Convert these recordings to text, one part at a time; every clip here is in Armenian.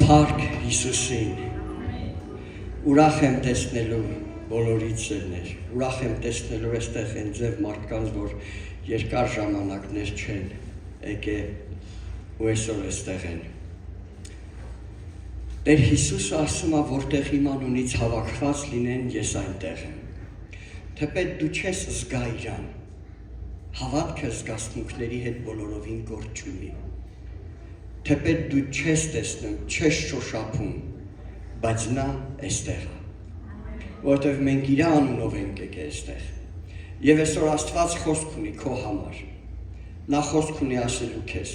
Փառք Հիսուսին, ուրախ եմ տեսնելու բոլորիդ սերներ, ուրախ եմ տեսնելու այստեղ են ձև մարդկանց, որ երկար ժամանակներ չեն եկել ու այսօր այստեղ են։ Տեր Հիսուսը ասում է, որտեղ իման ունից հավաքված լինեն, ես այնտեղ եմ։ Թեպետ դու չես զգա իրան, հավատքը զգացմունքների հետ բոլորովին գործ չունի։ Թեպետ դու չես տեսնում, չես շոշափում, բայց նա այստեղ է, որտեղ մենք իր անունով ենք եկել այստեղ։ Եվ այսօր Աստված խոսք ունի քո համար։ Նա խոսք ունի ասելու քեզ։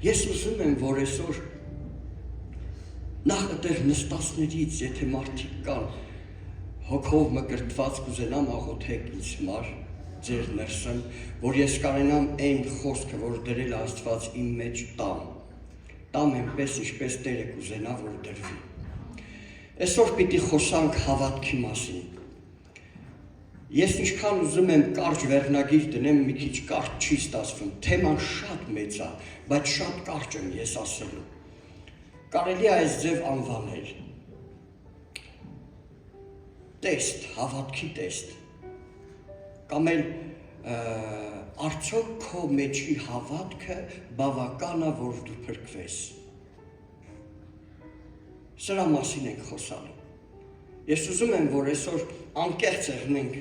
Ես ուզում եմ, որ այսօր նախ այդտեղ նստածներից, եթե մարդիկ կան, հոգով մկրտված կուզենամ աղոթեք ինձ համար, ձեր ներսում, որ ես կանենամ այն խոսքը, որ դրել Աստված իմ մեջ տամ այնպես, ինչպես Տերը կուզենա, որ դրվի։ Այսօր պիտի խոսանք հավատքի մասին։ Ես ինչքան ուզում եմ կարճ վերնագիր դնեմ, մի քիչ կարճ չի ստացվում, թեման շատ մեծ է, բայց շատ կարճ եմ ես ասելու։ Կարելի է այս ձև անվանել տեստ, հավատքի տեստ, կամ էլ արդյոք քո մեջի հավատքը բավական է, որ դու փրկվես։ Սրա մասին ենք խոսալու։ Ես ուզում եմ, որ այսօր անկեղծ եղնենք,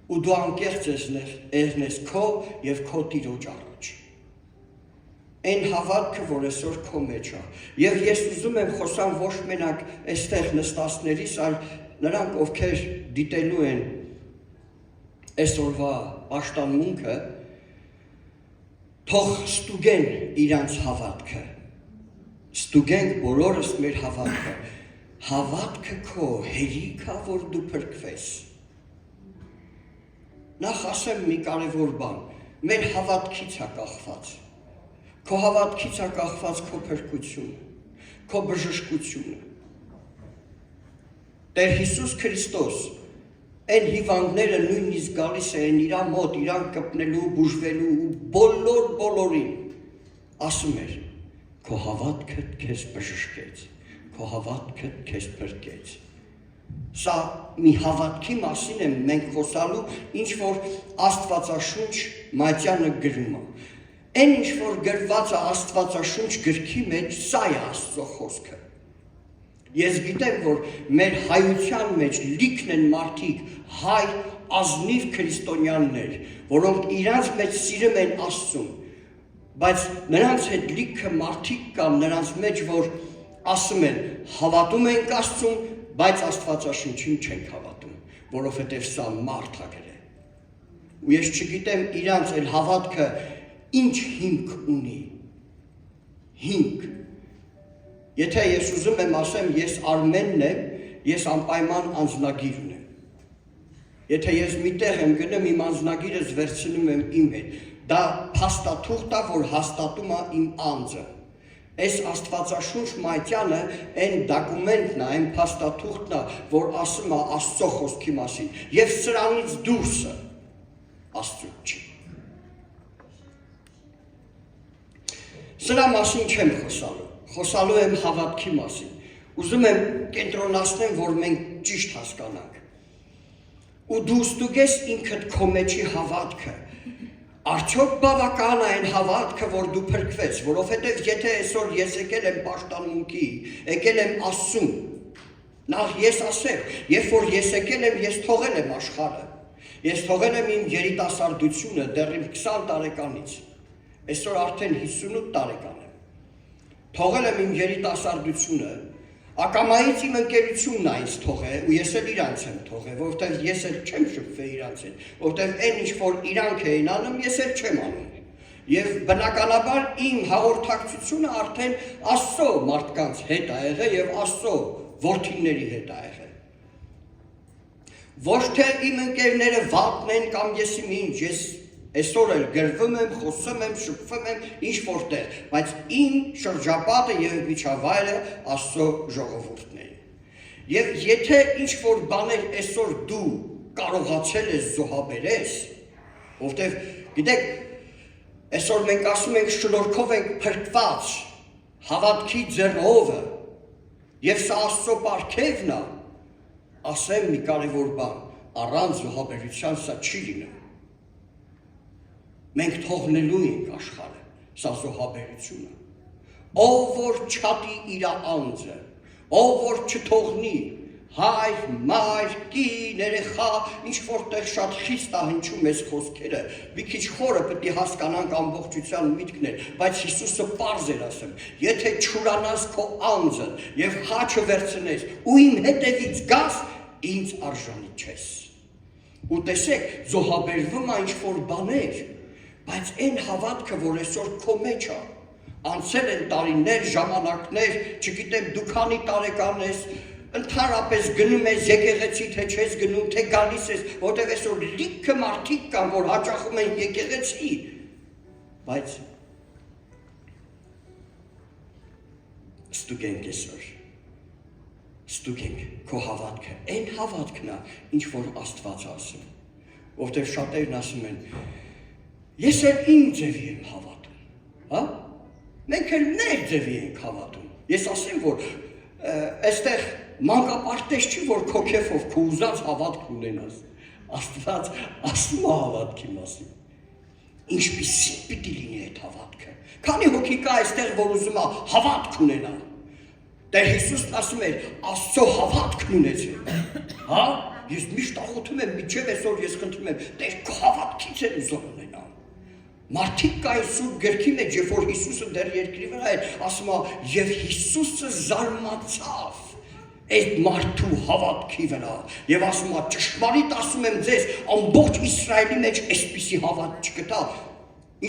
ու դու անկեղծ եղնես քո և քո Տիրոջ առաջ։ Այն հավատքը, որ այսօր քո մեջ է։ Եվ ես ուզում եմ խոսամ ոչ մենակ այստեղ նստածներից, այլ նրանք, ովքեր դիտելու են այսօրվա պաշտամունքը, թող ստուգեն իրանց հավատքը, ստուգենք բոլորս մեր հավատքը, հավատքը քո հերիք է, որ դու փրկվես։ Նախ ասեմ մի կարևոր բան, մեր հավատքից է կախված, քո հավատքից է կախված քո փրկությունը, քո բժշկությունը։ Տեր Հիսուս Քրիստոս այն հիվանդները նույնիսկ գալիս են իրան մոտ, իրան կպնելու, բուժվելու ու բոլորին ասում էր, քո հավատքդ քեզ բժշկեց, քո հավատքդ քեզ փրկեց։ Սա մի հավատքի մասին եմ մենք խոսալու, ինչ որ Աստվածաշունչ մատյանը գրում է։ Այն ինչ որ գրված է Աստվածաշունչ գրքի մեջ, սա է Աստծո խոսքը։ Ես գիտեմ, որ մեր հայության մեջ լիքն են մարդիկ, հայ ազնիվ քրիստոնյաներ, որոնք իրանց մեջ սիրում են Աստծուն, բայց նրանց հետ լիքը մարդիկ կան նրանց մեջ, որ ասում են, հավատում ենք Աստծուն, բայց Աստվածաշունչին չենք հավատում, որովհետև սա մարդ է գրել։ Ու ես չգիտեմ իրանց այլ հավատքը ինչ հիմք ունի, հիմք։ Եթե ես ուզում եմ ասեմ, ես Արմենն եմ, ես անպայման անձնագիր ունեմ։ Եթե ես միտեղ եմ գնում, իմ անձնագիրս վերցնում եմ իմ հետ, դա փաստաթուղթ է, որ հաստատում է իմ անձը։ Այս Աստվածաշունչ մատյանը այն դոկումենտն է, այն փաստաթուղթն է, որ ասում է Աստծո խոսքի մասին, եւ սրանից դուրսը Աստծո չի։ Սրա մասին չեմ խոսալու։ Խոսալու եմ հավատքի մասին, ուզում եմ կենտրոնացնեմ, որ մենք ճիշտ հասկանանք։ Ու դու ստուգես ինքդ քո մեջի հավատքը, արդյոք բավական է այն հավատքը, որ դու փրկվես, որովհետև եթե այսօր ես եկել եմ պաշտամունքի, եկել եմ Աստծուն, նախ ես ասեմ, երբ որ ես եկել եմ, ես թողել եմ աշխարհը, ես թողել եմ իմ երիտասարդությունը դեռ իմ 20 տարեկանից, այսօր արդեն 58 տարեկան եմ։ Թողել եմ իմ երիտասարդությունը, ակամայից իմ ընկերությունն է ինձ թողել, ու ես էլ իրանց եմ թողել, որովհետև ես էլ չեմ շփվել իրանց հետ, որովհետև այն ինչ որ իրանք էին անում, ես էլ չեմ անում։ Եվ բնականաբար իմ հաղորդակցությունը արդեն Աստծո մարդկանց հետ է եղել եւ Աստծո որդիների հետ է եղել։ Ոչ թե իմ ընկերները վատն են կամ ես իմ ինչ, ես այսօր էլ գրվում եմ, խոսում եմ, շփվում եմ ինչ որտեղ, բայց իմ շրջապատը եւ միջավայրը Աստծո ժողովուրդն է։ Եվ եթե ինչ որ բաներ այսօր դու կարողացել ես զոհաբերես, որտեղ գիտեք, այսօր մենք ասում ենք շնորհքով ենք փրկված, հավատքի ձեռովը, Եվ սա Աստծո պարգևն է, ասեմ մի կարևոր բան, առանց զոհաբերության սա չի լինում։ Մենք թողնելու ենք աշխարհը, սա զոհաբերությունը։ Ով որ չատի իր անձը, ով որ չթողնի հայր, մայր, կին, երեխա, ինչ որտեղ շատ խիստ է հնչում այս խոսքերը, մի քիչ խորը պետք է հասկանանք ամբողջության միտքներ, բայց Հիսուսը պարզ էր ասում, եթե չուրանաս քո անձը եւ խաչը վերցնես ու իմ հետևից գաս, ինձ արժանի չես։ Ու տեսեք, զոհաբերվում է ինչ որ բաներ, բայց այն հավատքը, որ այսօր քո մեջ է, անցել են տարիներ, ժամանակներ, չգիտեմ դու քանի տարեկան ես, ընդհանրապես գնում ես եկեղեցի, թե չես գնում, թե գալիս ես, որտեղ այսօր լիքը մարդիկ կան, որ հաճախում են եկեղեցի, բայց ստուգենք այսօր, ստուգենք քո հավատքը, այն հավատքն է, ինչ որ Աստված ասում, որտեղ շատերն ասում են, ես էլ իմ ձևի եմ հավատում, հա? Մենք էլ մեր ձևի ենք հավատում, ես ասեմ, որ այստեղ մանկապարտեզ չի, որ քո քեֆով քո ուզած հավատք ունենաս, Աստված ասում է հավատքի մասին, ինչպիսի պիտի լինի այդ հավատքը, քանի հոգի կա այստեղ, որ ուզում է հավատք ունենա, Տեր Հիսուսն ասում էր, Աստծո հավատքն ունեցեք, հա, ես միշտ աղոթում եմ, մինչև այսօր ես խնդրում եմ, Տեր քո հավատքից եմ ուզում ունենալ, մարդիկ կային Սուրբ գրքի մեջ, երբ որ Հիսուսը դեռ երկրի վրա էր, ասում է, եւ Հիսուսը զարմացավ այդ մարդու հավատքի վրա, եւ ասում է, ճշմարիտ ասում եմ ձեզ, ամբողջ Իսրայելի մեջ այսպիսի հավատ չկտա,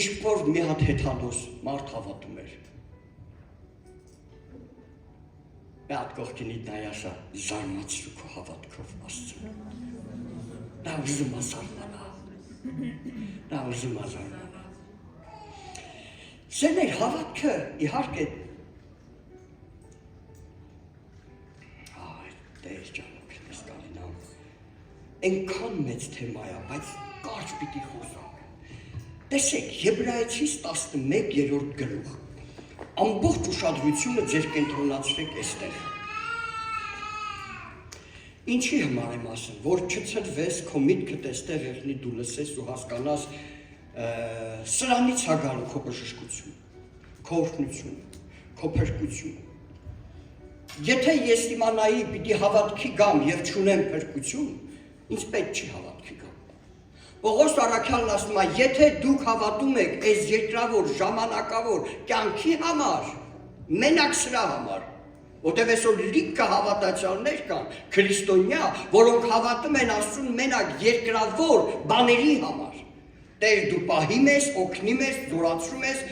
ինչ որ մի հատ հեթանոս մարդ հավատում էր։ Մի հատ կողքինիդ նայ ասա, զարմացրու քո հավատքով Աստծուն։ Դա ուզում է զարմանալ։ Դա ուզում է զարմանալ։ Սերներ հավատքը իհարկե Տեր ջանոքն ես կարինամ, այնքան մեծ թեմա է, բայց կարճ պիտի խոսանք։ Տեսեք, Եբրայեցիս 11-րդ գլուխ, ամբողջ ուշադրությունը ձեր կենտրոնացրեք այստեղ։ Ինչի համար եմ ասում, որ չցրվես, քո միտքդ այստեղ եղնի դու լսես ու հասկանաս սրանից է գալու քո բժշկություն, քո օրհնություն, քո փրկություն։ Եթե ես իմանայի պիտի հավատքի գամ եւ չունեմ փրկություն, ինձ պետք չի հավատքի գամ։ Պողոս առաքյալն ասում է, եթե դուք հավատում եք այս երկրավոր ժամանակավոր կյանքի համար, մենակ սրա համար, որտեղ այսօր լիքը հավատացյալներ կան, քրիստոնյա, որոնք հավատում են Աստծուն մենակ երկրավոր բաների համար։ Տեր դու պահիմ ես, օգնում ես, զորացրում ես,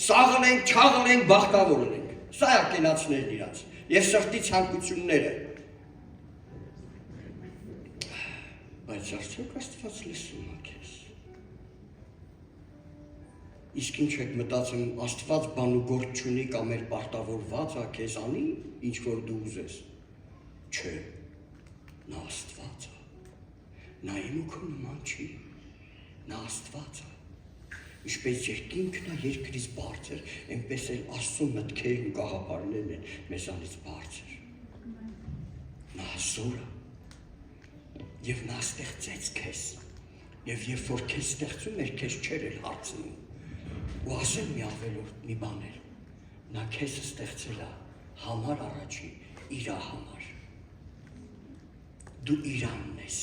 սաղն ենք, չաղն ենք, բախտավոր ենք։ Սա է կենացներն իրաց և սրտի ցանկությունները։ Բայց արդյոք Աստված լսում է քեզ։ Իսկ ինչ եք մտածում, Աստված բան ու գործ չունի կամ էր պարտավորված է քեզ անի, ինչ որ դու ուզես։ Չէ, նա Աստված է։ Նա իմ ու քո նման չի։ Նա Աստված է։ Ինչպես երկինքն է երկրից բարձր, այնպես էլ Աստծո մտքերն ու գաղափարներն են մեզանից բարձր։ Նա զոր է։ Եվ նա ստեղծեց քեզ։ Եվ երբ որ քեզ ստեղծում էր, քեզ չէր էլ հարցնում։ Ու ասեմ մի ավելորդ մի բան էր։ Նա քեզ ստեղծել է համար առաջի իր համար։ Դու իրանն ես։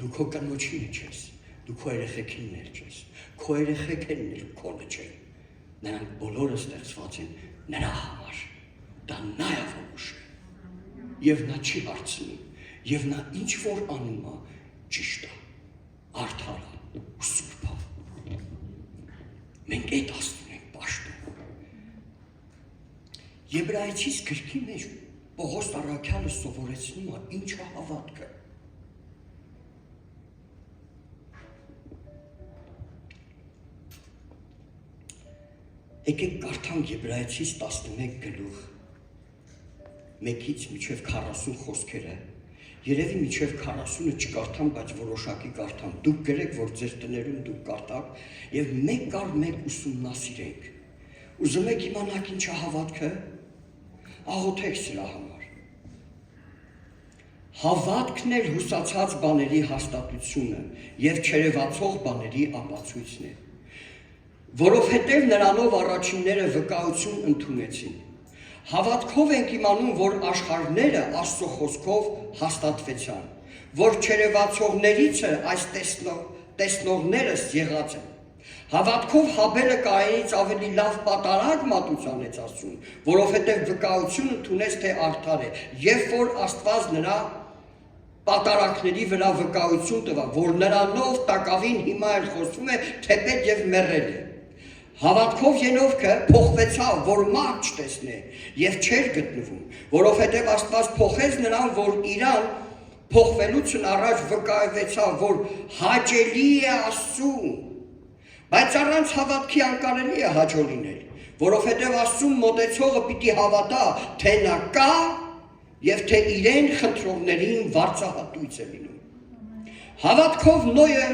Դու քո կնոջինը չես։ Դու քո երեխեքիններ չես, քո երեխեքերն էլ քոնը չեն, նրանք բոլորը ստեղծված են նրա համար, դա նա է որոշել, և նա չի հարցնում, և նա ինչ որ անում է, ճիշտ է, արդար է, սուրբ է, մենք այդ Աստծուն ենք պաշտում։ Եբրայեցիս գրքի մեջ Պողոս առաքյալը սովորեցնում է ինչ է հավատքը։ Եկեք կարդանք Եբրայեցիս 11 գլուխ, 1-ից մինչև 40 խոսքերը, երևի մինչև 40-ը չկարդամ, բայց որոշակի կարդամ, դուք գրեք, որ ձեր տներում դուք կարդաք, և մեկ առ մեկ ուսումնասիրենք, ուզում եք իմանաք ինչ է հավատքը, աղոթեք սրա համար։ Հավատքն էլ հուսացած բաների հաստատությունը և չերևացող բաների ապացույցն է, որովհետև նրանով առաջինները վկայություն ընդունեցին։ Հավատքով ենք իմանում, որ աշխարհները Աստծո խոսքով հաստատվեցան, որ չերևացողներից այս տեսնողներս եղած են։ Հավատքով Հաբելը Կայենից ավելի լավ պատարագ մատուցանեց Աստծուն, որովհետև վկայություն ընդունեց, թե արդար է, երբ որ Աստված նրա պատարագների վրա վկայություն տվավ, որ նրանով տակավին հիմա էլ խոսվում է, թեպետ և մեռել է։ Հավատքով Ենովքը փոխվեցավ, որ մարդ չտեսնե և չէր գտնվում, որովհետև Աստված փոխեց նրան, որ իրան փոխվելուց առաջ վկայվեցավ, որ հաճելի է Աստծուն, բայց առանց հավատքի անկարելի է հաճո լինել, որովհետև Աստծուն մոտեցողը պիտի հավատա, թե նա կա և թե իրեն խնդրողներին վարձահատույց է լինում։ Հավատքով Նոյը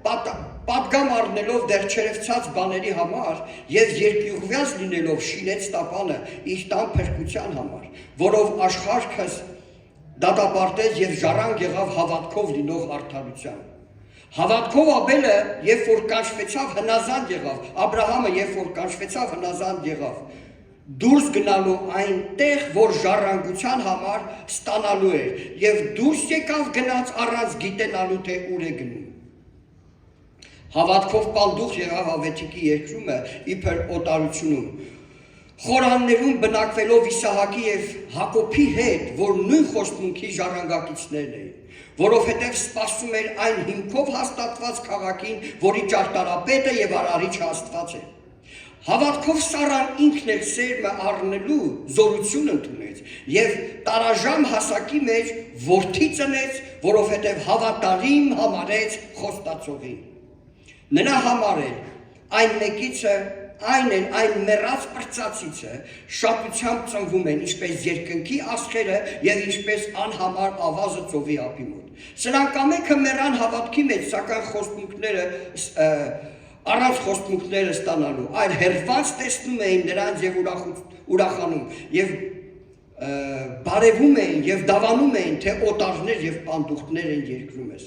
պատգամ առնելով դեռ չերևցած բաների համար և երկյուղված լինելով շինեց տապանը իր տան փրկության համար, որով աշխարհս դատապարտեց և ժառանգ եղավ հավատքով լինող արդարության։ Հավատքով Աբելը, երբ որ կանչվեցավ, հնազանդ եղավ, Աբրահամը, երբ որ կանչվեցավ, հնազանդ եղավ, դուրս գնալու այնտեղ, որ ժառանգության համար ստանալու էր, և դուրս եկավ գնաց առանց գիտենալու, թե ուր է գնում։ Հավատքով պանդուխ եղավ Ավետիքի երկրումը իբր օտարությունում, խորաններում բնակվելով Իսահակի և Հակոբի հետ, որ նույն խոստմունքի ժառանգակիցներն էին, որովհետև սպասում էր այն հիմքով հաստատված քաղաքին, որի ճարտարապետը և արարիչը Աստված է։ Հավատքով Սառան ինքն էլ սերմը առնելու զորություն ընդունեց և տարաժամ հասակի մեջ որդի ծնեց, որովհետև հավատարիմ համարեց խոստացողին։ Նրա համար էլ այն մեկիցը, այն մեռած պրծածիցը շատությամբ ծնվում են, ինչպես երկնքի աստղերը և ինչպես անհամար ավազը ծովի ափի մոտ։ Սրանք ամենքը մեռան հավատքի մեջ, սակայն առանց խոստմունքները ստանալու, այլ հերված տեսնում էին նրանց և ուրախանում և բարևում էին և դավանում էին, թե օտարներ և պանդուխտներ են երկրում ես։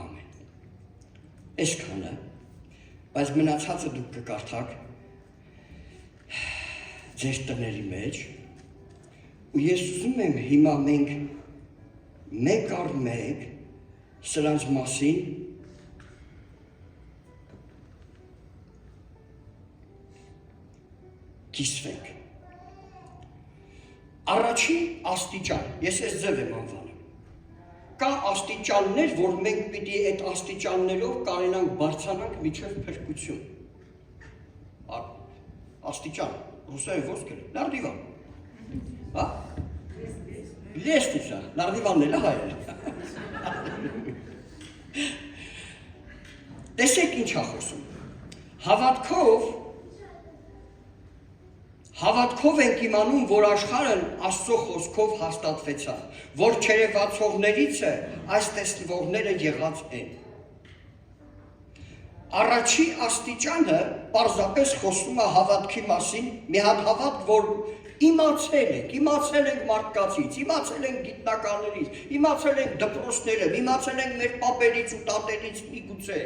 Ամեն։ Այսքանը, բայց մնացածը դուք կկարդաք ձեր տների մեջ, ու ես ուզում եմ հիմա մենք մեկ առ մեկ սրանց մասին կիսվենք։ Առաջին աստիճան, ես այս ձև եմ անվանում, կա աստիճաններ, որ մենք պիտի այդ աստիճաններով կարենանք բարձրանանք մինչև փրկություն։ Աստիճան, ռուսերեն ոնց կրի, նարդիվան, հա? Լեստիցա, նարդիվանն էլ է հայել։ Տեսեք ինչ է խոսում։ Հավատքով ենք իմանում, որ աշխարհն Աստծո խոսքով հաստատվեցան, որ չերևացողներից է այս տեսնվողները եղած են։ Առաջի աստիճանը պարզապես խոսում է հավատքի մասին, մի հատ հավատք, որ իմացել ենք մարդկացից, իմացել ենք գիտնականներից, իմացել ենք դպրոցներով, իմացել ենք մեր պապերից ու տատերից միգուցե,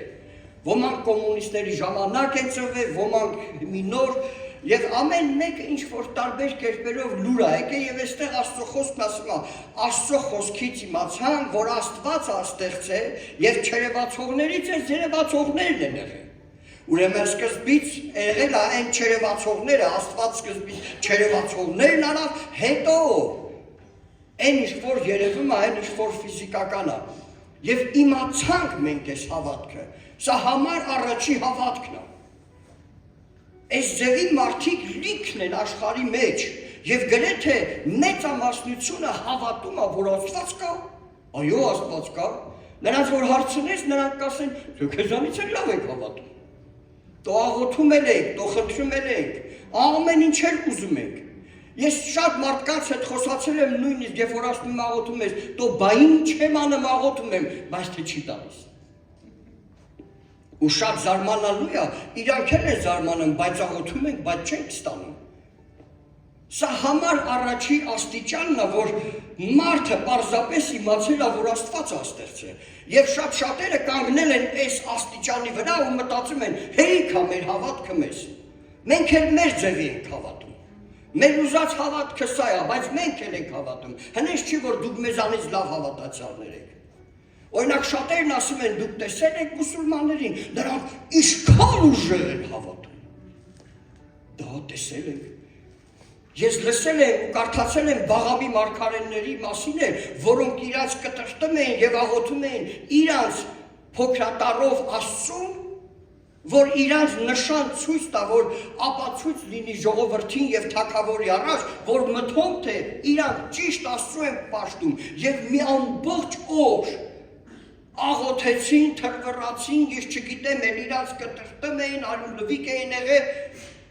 ոմանք կոմունիստների ժամանակ են ծնվել, ոմանք մի նոր, և ամեն մեկը ինչ-որ տարբեր կերպերով լուր է եկել և այստեղ Աստծո խոսքն ասում է, Աստծո խոսքից իմացան, որ Աստված է ստեղծել և չերևացողներից է երևացողներն են եղել։ Ուրեմն սկզբից եղել է այն չերևացողները, Աստված սկզբից չերևացողներն արավ, հետո այն ինչ-որ երևում է, այն ինչ-որ ֆիզիկական է։ Եվ իմացանք մենք այս հավատքը, սա համար առաջի հավատքն է։ Այս ձևի մարդիկ լիքն են աշխարհի մեջ և գրեթե մեծամասնությունը հավատում է, որ Աստված կա, այո Աստված կա, նրանց որ հարցնես, նրանք կասեն, թե քեզանից էլ լավ եք հավատում, դու աղոթում եք, դու խնդրում եք, ամեն ինչ էլ ուզում եք։ Ես շատ մարդկանց հետ խոսացել եմ նույնիսկ, երբ որ ասում եմ աղոթում ես, դու բա ինչ եմ անում աղոթում եմ, բայց թե չի տալիս։ ու շատ զարմանալու է, իրանք էլ են զարմանում, բայց աղոթում ենք, բայց չենք ստանում։ Սա համար առաջի աստիճանն է, որ մարդը պարզապես իմացել է, որ Աստված է ստեղծել։ Եվ շատ-շատերը կանգնել են այս աստիճանի վրա ու մտածում են, հերիք է մեր հավատքը մեզ։ Մենք էլ մեր ձևի ենք հավատում։ Մեր ուզած հավատքը սա է, բայց մենք էլ ենք հավատում։ Հենց չի, որ դուք մեզանից լավ հավատացյալներ եք։ Օրինակ շատերն ասում են, դուք տեսել եք մուսուլմաններին, նրանք ինչքան ուժեղ են հավատում։ Դա տեսել ենք։ Ես լսել եմ ու կարդացել եմ Բաղամի մարգարեների մասին, որոնք իրանց կտրտում էին եւ աղոթում էին իրանց փոքրատարով Աստծուն, որ իրանց նշան ցույց տա, որ ապացույց լինի ժողովրդին եւ թագավորի առաջ, որ մտքում թե իրանք ճիշտ Աստծու են պաշտում եւ մի ամբողջ օր աղոթեցին, թրվռացին, ես չգիտեմ, էլ իրանց կտրտում էին, արյունլվիկ էին եղել,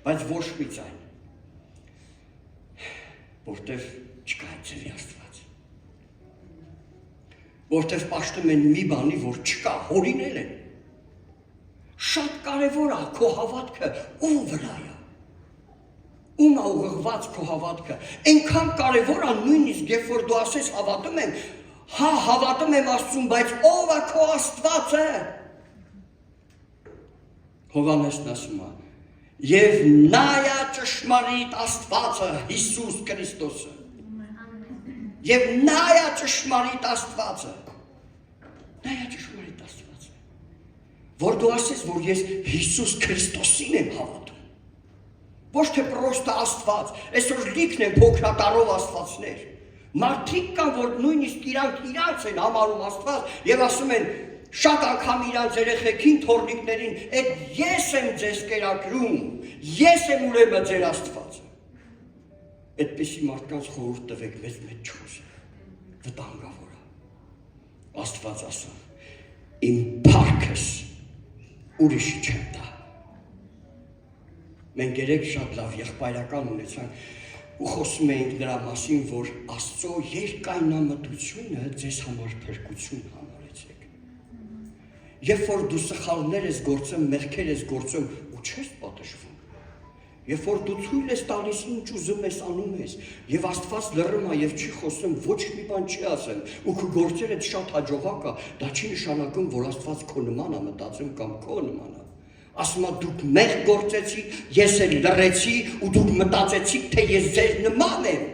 բայց ոչ մի ձայն, որտեվ չկա ձևի Աստված, որտեվ պաշտում են մի բանի, որ չկա, հորինել են, շատ կարևոր է քո հավատքը ում վրա է, ում է ուղղված քո հավատքը, այնքան կարևոր է նույնիսկ, երբ որ դու ասես հավատում եմ, հա հավատում եմ Աստծուն, բայց ով է քո Աստվածը։ Հովհաննեսն ասում է, եւ նա է ճշմարիտ Աստվածը, Հիսուս Քրիստոսը։ Եվ նա է ճշմարիտ Աստվածը։ Նա է ճշմարիտ Աստվածը։ Որ դու ասես, որ ես Հիսուս Քրիստոսին եմ հավատում։ Ոչ թե պրոստը Աստված, այսօր լիքն են փոքրատարով Աստվածներ։ Մարդիկ կան, որ նույնիսկ իրանք են համարում Աստված եւ ասում են շատ անգամ իրանց երեխեքին, թորնիկներին, այդ ես եմ ձեզ կերակրում, ես եմ ուրեմն ձեր Աստվածը։ Այդպիսի մարդկանց խորհուրդ տվեք մեզ մեջ չխոսել, վտանգավոր է։ Աստված ասա, իմ փառքս ուրիշի չեմ տա։ Մենք երեք շատ լավ եղբայրական ունեցանք ու խոսում էինք նրա մասին, որ Աստծո երկայնամտությունը ձեզ համար փրկություն համարեցեք։ Երբ որ դու սխալներ ես գործում, մեղքեր ես գործում ու չես պատժվում, երբ որ դու թույլ ես տալիս ինչ ուզում ես անում ես, եւ Աստված լռում է եւ չի խոսում, ոչ մի բան չի ասում, ու քո գործերը շատ հաջողակ է, դա չի նշանակում, որ Աստված քո նման է մտածում կամ քո նման է։ Ասում է դուք մեղք գործեցիք, ես էլ լռեցի ու դուք մտածեցիք, թե ես ձեր նման եմ։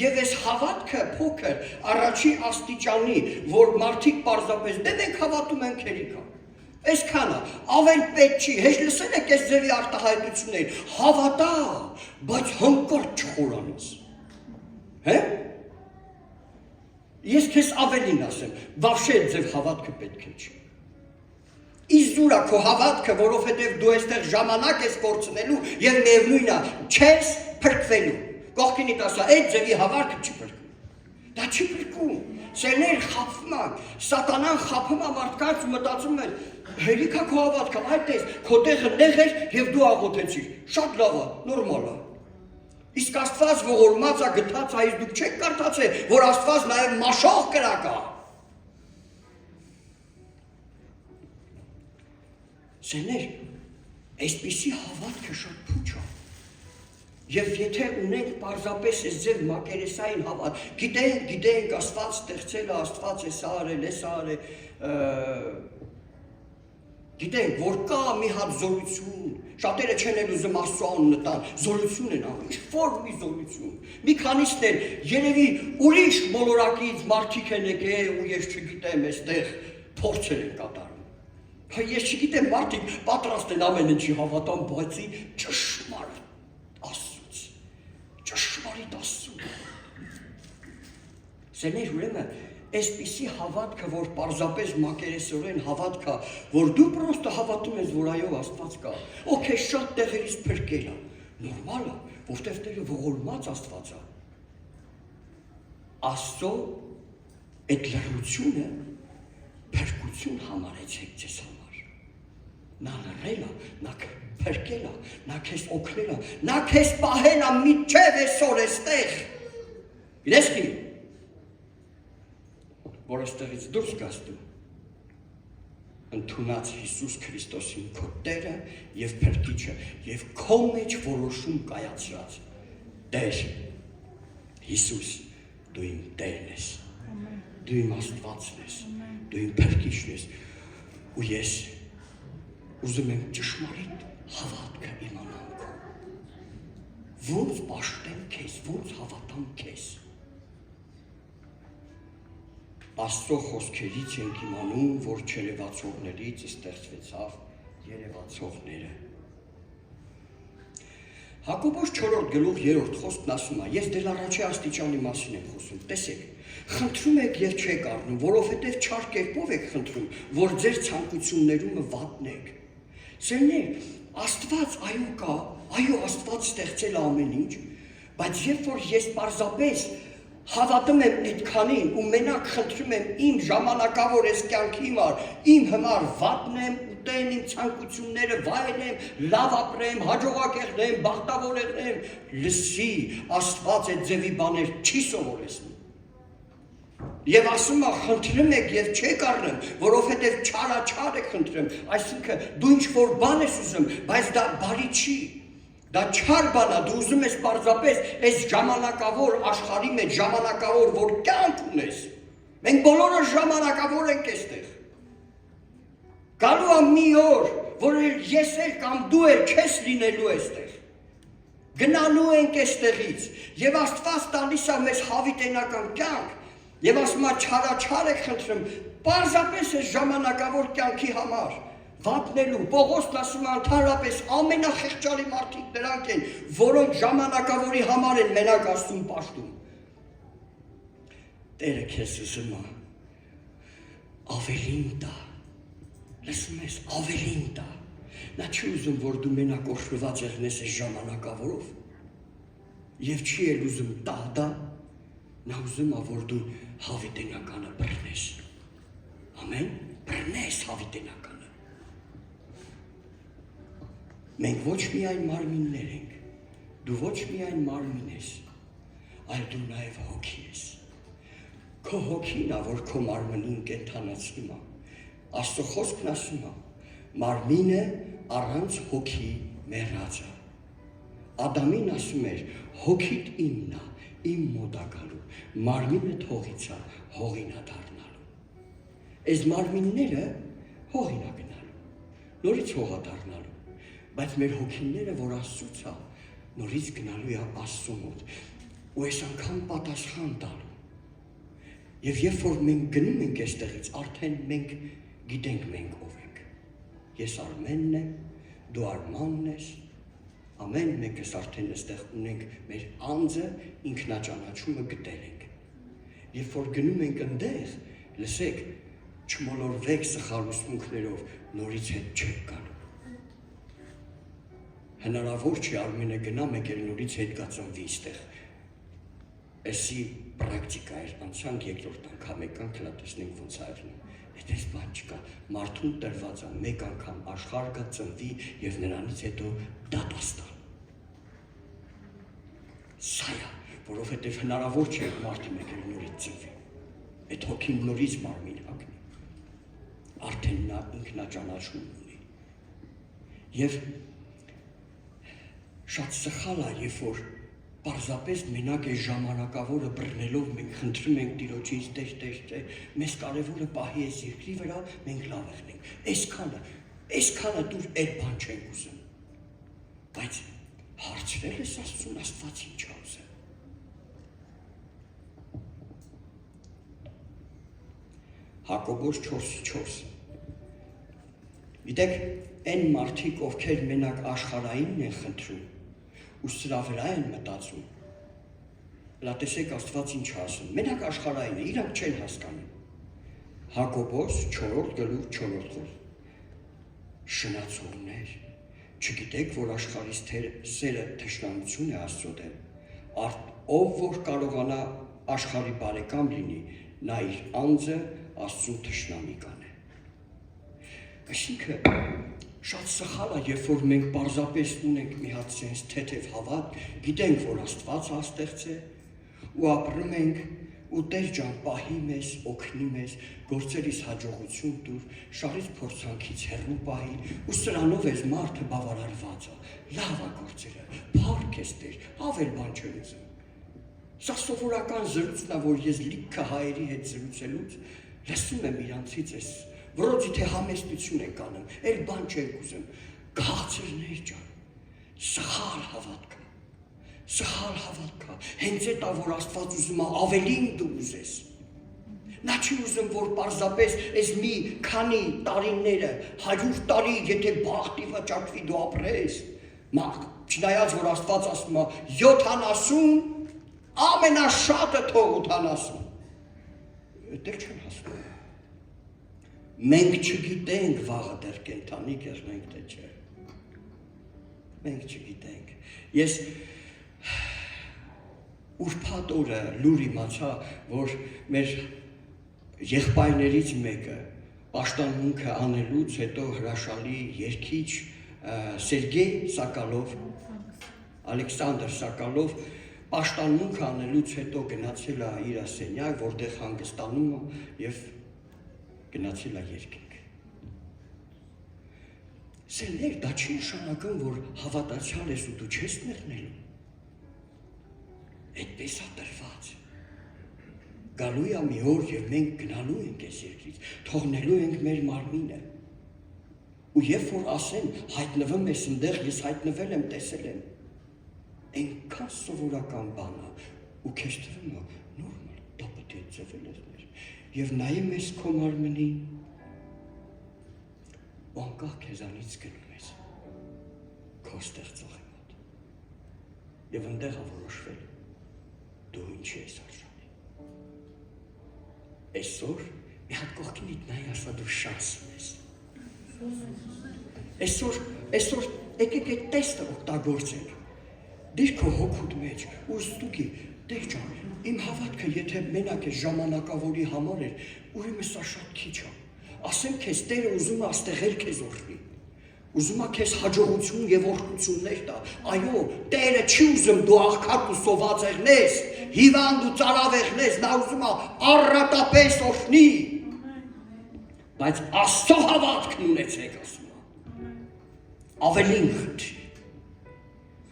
Եվ այս հավատքը փոքր, առաջի աստիճանի, որ մարդիկ պարզապես դե մենք հավատում ենք հերիքա։ Այսքանը, ավել պետք չի, հեչ լսել եք այս ձևի արտահայտություններ, հավատա, բայց հանկարծ չխորանաս։ Հե՞։ Ես քեզ ավելին ասեմ, վավշե ձև հավատքը պետք է չի։ Իզուր է քո հավատքը, որովհետև դու այստեղ ժամանակ ես կորցնելու եւ միևնույն է, չես փրկվելու։ Կողքինիդ ասա, այդ ձևի հավատքը չի փրկում։ Դա չի փրկում։ Սերներ խափվում են, սատանան խափում է մարդկանց ու մտածում են, հերիքա քո հավատքը, այ տես, քո տեղը նեղ էր եւ դու աղոթեցիր։ Շատ լավ է, նորմալ է։ Իսկ Աստված ողորմած է գտած, այս դուք չեք կարդացել, որ Աստված նաեւ մաշող կրակ է։ Սերներ, այսպիսի հավատքը շատ փուչ է։ Եվ եթե ունենք պարզապես այս ձև մակերեսային հավատ, գիտենք Աստված ստեղծել է, Աստված է սա արել, գիտենք, որ կա մի հատ զորություն, շատերը չեն էլ ուզում Աստծո անունը տան, զորություն են անում, ինչ-որ մի զորություն։ Մի քանիսն են, երևի ուրիշ մոլորակից մարդիկ են եկել ու ես չգիտեմ, այստեղ փորձեր են կատարում։ Ես չգիտեմ, մարդիկ պատրաստ են ամեն ինչի հավատան, բացի ճշմարիտ Աստծուն։ Սերներ, ուրեմն, այսպիսի հավատքը, որ պարզապես մակերեսորեն հավատքը, որ դու պրոստը հավատում ես, որ այո Աստված կա, օքեյ շատ տեղերից փրկել է, նորմալ է, որտեղ Տերը ողորմած Աստված է։ Աստծո այդ լռությունը փրկություն համարեցեք ձեզ համար։ Նա լռել է, նա փրկել է, նա քեզ օգնել է, նա քեզ պահել է մինչև այսօր այստեղ։ Գիտես քի, որ այստեղից դուրս գաս դու, ընդունած Հիսուս Քրիստոսին քո Տերը եւ Փրկիչը եւ քո մեջ որոշում կայացրած Տեր Հիսուս դու իմ Տերն ես դու իմ Աստվածն ես դու իմ Փրկիչն ես ու ես ուզում եմ ճշմարիտ հավատքը իմանալ քո ոնց պաշտեմ քեզ ոնց հավատամ քեզ Աստծո խոսքերից ենք իմանում, որ չերևացողներից ստեղծվեցավ երևացողները։ Հակոբոս 4-րդ գլուխ 3-րդ խոսքն ասում է. Ես դեռ առաջի աստիճանի մասին եմ խոսում։ Տեսեք, խնդրում եք եւ չեք առնում, որովհետեւ չար կերպով եք խնդրում, որ ձեր ցանկություններումը վատնեք։ Սերներ, Աստված այո կա, այո Աստված ստեղծել է ամեն ինչ, բայց երբ որ ես պարզապես հավատում եմ այդքանին ու մենակ խնդրում եմ իմ ժամանակավոր այս կյանքի համար, իմ համար վատնեմ, ուտեմ, իմ ցանկությունները վայելեմ, լավ ապրեմ, հաջողակ եղնեմ, բախտավոր եղնեմ, լսի, Աստված այդ ձևի բաներ չի սովորեցնում։ Եվ ասում է, խնդրում եք եւ չեք առնում, որովհետեւ չարաչար եք խնդրում, այսինքն դու ինչ որ բան ես ուզում, բայց դա բարի չի։ Դա չար բան է, դու ուզում ես պարզապես այս ժամանակավոր աշխարհի մեջ ժամանակավոր որ կյանք ունես։ Մենք բոլորս ժամանակավոր ենք այստեղ։ Գալու է մի օր, որ ես էլ կամ դու էլ չես լինելու այստեղ։ Գնալու ենք այստեղից եւ Աստված տալիս է մեզ հավիտենական կյանք եւ ասում է չարաչար եք խնդրում, պարզապես այս ժամանակավոր կյանքի համար։ Վատնելու, Պողոսն ասում է ընդհանրապես ամենախեղճալի մարդիկ նրանք են, որոնք ժամանակավորի համար են մենակ Աստծուն պաշտում։ Տերը քեզ ուզում է ավելին տա, լսում ես, ավելին տա։ Նա չի ուզում, որ դու մենակ օժտված եղնես այս ժամանակավորով եւ չի էլ ուզում տա, նա ուզում է, որ դու հավիտենականը բռնես։ Ամեն, բռնես հավիտենականը։ Մենք ոչ միայն մարմիններ ենք, դու ոչ միայն մարմին ես, այլ դու նաև հոգի ես։ Քո հոգին է, որ քո մարմնին կենդանացնում է։ Աստծո խոսքն ասում է, մարմինը առանց հոգի մեռած է։ Ադամին ասում էր, հոգիդ իմն է, իմ մոտ է գալու, մարմինը հողից է, հողին է դառնալու։ Այս մարմինները հողին է գնալու, նորից հող է դառնալու։ Բայց մեր հոգիները, որ Աստծուց է, նորից գնալու է Աստծո մոտ ու այս անգամ պատասխան տալու։ Եվ երբ որ մենք գնում ենք այստեղից, արդեն մենք գիտենք մենք ով ենք։ Ես Արմենն եմ, դու Արմանն ես, ամեն մեկս արդեն այստեղ ունենք մեր անձը, ինքնաճանաչումը գտել ենք։ Երբ որ գնում ենք այնտեղ, լսեք, չմոլորվեք սխալ ուսմունքներով, նորից հետ չեք գալու։ Հնարավոր չի Արմենը գնա մեկ էլ նորից հետ գացնվի այստեղ։ Էսի պրակտիկա էր, անցանք երկրորդ անգամ եկանք հլա տեսնենք ոնց է եղնում։ Այդպես բան չկա, մարդուն տրված է մեկ անգամ աշխարհ գա ծնվի եւ նրանից հետո դատաստան։ Սա է, որովհետեւ հնարավոր չէ մարդի մեկ էլ նորից ծնվի։ Այդ հոգին նորից մարմին հագնի։ Արդեն նա ինքնաճանաչում ունի։ Եվ շատ սխալ է, երբ որ պարզապես մենակ այս ժամանակավորը բռնելով մենք խնդրում ենք Տիրոջից Տեր, մեզ կարևորը պահի այս երկրի վրա, մենք լավ եղնենք։ Այսքանը դուր այդ բան չենք ուզում։ Բայց հարցրել ես Աստծուն, Աստված ինչ է ուզում։ Հակոբոս 4:4 Գիտեք, այն մարդիկ, ովքեր մենակ աշխարհայինն են խնդրում, ու սրա վրա են մտածում։ Լա տեսեք Աստված ինչ ասում, մենակ աշխարհային է, իրանք չեն հասկանում։ Հակոբոս 4-րդ գլուխ 4-րդ խոսք։ Շնացողներ, չգիտեք, որ աշխարհից սերը թշնամություն է Աստծո դեմ։ Ով որ կարողանա աշխարհի բարեկամ լինի, նա իր անձը Աստծո թշնամի կանե։ Այսինքն շատ սխալ է, երբ որ մենք պարզապես ունենք մի հատ սենց թեթև հավատ, գիտենք, որ Աստված է ստեղծել ու ապրում ենք ու Տեր ջան պահի մեզ, օգնի մեզ, գործերից հաջողություն տուր, շարից փորձանքից հեռու պահի, ու սրանով ես մարդը բավարարված է, լավ է գործերը, փառք ես Տեր, ավել բան չեմ ուզում։ Սա սովորական զրույցն է, որ ես լիքը հայերի հետ զրուցելուց լսում եմ իրանցից ես, որոնցի թե համեստություն եք անում, էլ բան չեք ուզում, գաղցրներ ջան, սխալ հավատքա, հենց էդ է, որ Աստված ուզում է ավելին դու ուզես։ Նա չի ուզում, որ պարզապես այս մի քանի տարիները, 100 տարի, եթե բախտի վաճառվի դու ապրես, չնայած որ Աստված ասում է 70, ամենաշատը թող 80, դեռ չեն հասնում։ Մենք չգիտենք վաղը դեռ կենդանի կերնենք թե չէ։ Մենք չգիտենք։ Ես ուրբաթ օրը լուր իմացա, որ մեր եղբայրներից մեկը պաշտամունքը անելուց հետո հրաշալի երգիչ Սերգեյ Սակալով, Ալեքսանդր Սակալով պաշտամունքը անելուց հետո գնացել է իր սենյակ, որտեղ հանգստանում է եւ գնացել է երկինք։ Սերներ, դա չի նշանակում, որ հավատացյալ ես ու դու չես մեռնելու։ Այդպես է տրված։ Գալու է մի օր եւ մենք գնալու ենք այս երկրից, թողնելու ենք մեր մարմինը։ Ու երբ որ ասեմ, հայտնվում ես այնտեղ, ես հայտնվել եմ, տեսել եմ։ Այնքան սովորական բան է, ու քեզ թվում է նորմալ, դա պետք է ձևել ես մեր։ Եվ նայում ես քո մարմնին, ու անկախ քեզանից գնում ես քո ստեղծողի մոտ։ Եվ այնտեղ է որոշվել դու ինչի ես արժանի։ Այսօր մի հատ կողքինիդ նայ ասա դու շանսում ես։ Այսօր եկեք այդ տեստը օգտագործենք։ Դիր քո հոգուդ մեջ ու ստուգի, Տեր ջան, իմ հավատքը եթե մենակ է ժամանակավորի համար էր, ուրեմն սա շատ քիչ է։ Ասեմ քեզ, Տերը ուզում է աստեղել քեզ օրհնի։ Ուզում է քեզ հաջողություն եւ օրհնություններ տա։ Այո, Տերը չի ուզում դու աղքատ ու սոված եղնես, հիվանդ ու ծարավ եղնես, նա ուզում է առատապես օրհնի։ Բայց Աստծո հավատքն ունեցեք, ասում է։ Ավելին խնդրի։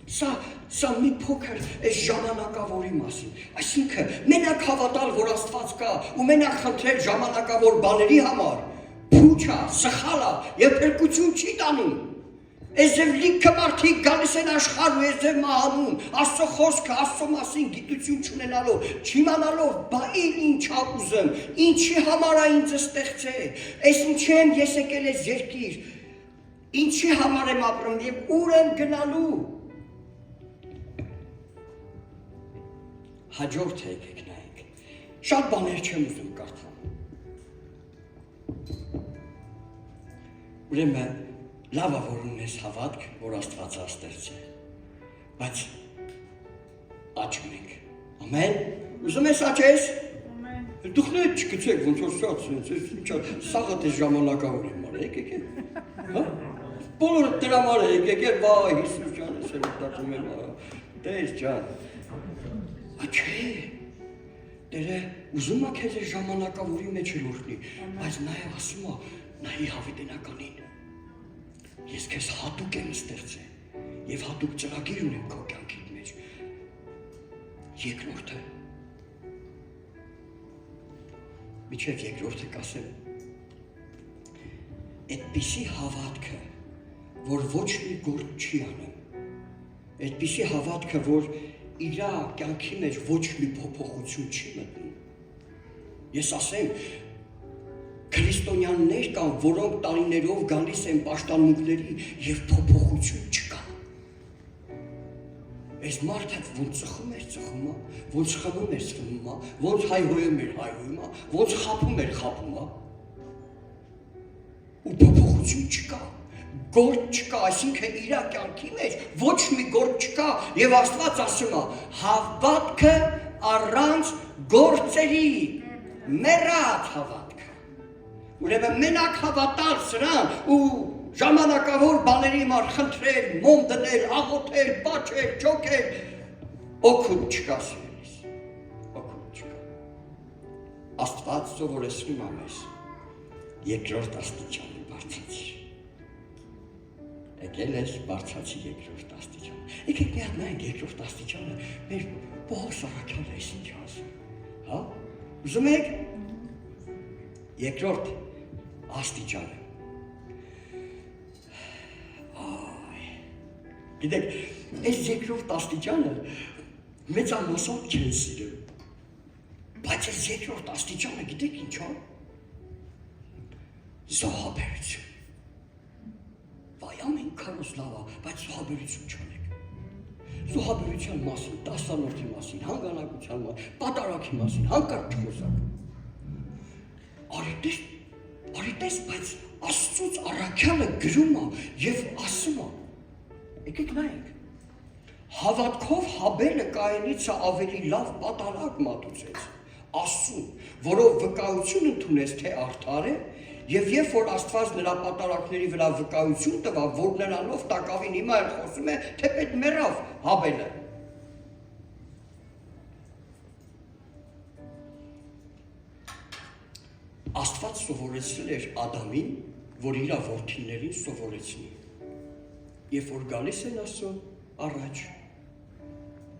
Սա մի փոքր այս ժամանակավորի մասին, այսինքն մենակ հավատալ, որ Աստված կա ու մենակ խնդրել ժամանակավոր բաների համար, փուչ է, սխալ է եւ փրկություն չի տանում։ Այսօր լիքը մարդիկ գալիս են աշխարհ ու այսօր մահանում, Աստծո խոսքը, Աստծո մասին գիտություն չունենալով, չիմանալով, բա ինչ ա ուզում, ինչի համար է ինձ ստեղծել, այս ինչի եմ ես եկել այս երկիր, ինչի համար եմ ապրում եւ ուր եմ գնալու։ Հաջորդ եկեք նայենք, շատ բաներ չեմ ուզում կարդալ։ Ուրեմն լավ է որ ունես հավատք, որ Աստված է ստեղծել, բայց աճում ենք, ամեն, ուզում ես աճես, դուք նույն չգցեք, ոնց որ շատ սաղը տես ժամանակավոր եմ մարը, եկեք է, բոլորը տրամար է, եկեք է, վայ, Հիսուս ջան, ես էլ ոտացում եմ, տես ջան, Չէ, Տերը ուզում է քեզ ժամանակավորի մեջ օրհնի, բայց նաև ասում է, նայի հավիտենականին։ Ես քեզ հատուկ եմ ստեղծել եւ հատուկ ծրագիր ունեմ քո կյանքի մեջ։ Երկրորդը։ Միջև երկրորդը կասեմ։ Այդպիսի հավատքը, որ ոչ մի գործ չի անում։ Այդպիսի հավատքը, որ իր կյանքի մեջ ոչ մի փոփոխություն չի մտնում։ Ես ասեմ, քրիստոնյաներ կան, որոնք տարիներով գալիս են պաշտամունքների եւ փոփոխություն չկա։ Այս մարդը ոնց ծխում էր, ոնց խմում էր, ոնց հայհոյում էր, ոնց խափում էր, ու փոփոխություն չկա։ Գործ չկա, այսինքն իր կյանքի մեջ ոչ մի գործ չկա եւ Աստված ասում է հավատքը առանց գործերի մեռած հավատքը։ Ուրեմն մենակ հավատալ սրան ու ժամանակավոր բաների համար խնդրել, մոմ դնել, աղոթել, պաչել, ճոկել, օգուտ չկա սիրելիս, օգուտ չկա։ Աստված սովորեցնում է մեզ երկրորդ աստիճանի բարձրացիր։ Եկել ես բարձրացի երկրորդ աստիճան։ Եկեք մի հատ նայենք երկրորդ աստիճանը, մեր Պողոս առաքյալը էս ինչ ասում։ Հա? Ուզում եք երկրորդ աստիճանը։ Գիտեք, այս երկրորդ աստիճանը մեծամասամբ չեն սիրում։ Բայց այս երկրորդ աստիճանը գիտեք ինչ է։ Զոհաբերություն։ Վայ, ամեն քարոզ լավ է, բայց զոհաբերություն չունեք։ Զոհաբերության մասին, դասանորդի մասին, հանգանակության մասին, պատարագի մասին, հանկարծ չխոսակ։ Արիտես, բայց Աստծուց առաքյալը գրում է եւ ասում է։ Եկեք նայենք։ Հավատքով Հաբելը Կայենից ավելի լավ պատարագ մատուցեց, Աստծուն, որով վկայություն ընդունեց, թե արդար է, եւ երբ որ Աստված նրա պատարագների վրա վկայություն տվավ, որ նրանով տակավին հիմա էլ խոսում է, թե պետք մեռավ Հաբելը։ Աստված սովորեցրել էր Ադամին, որ իր որդիներին սովորեցնի։ Երբ որ գալիս են Աստծո առաջ,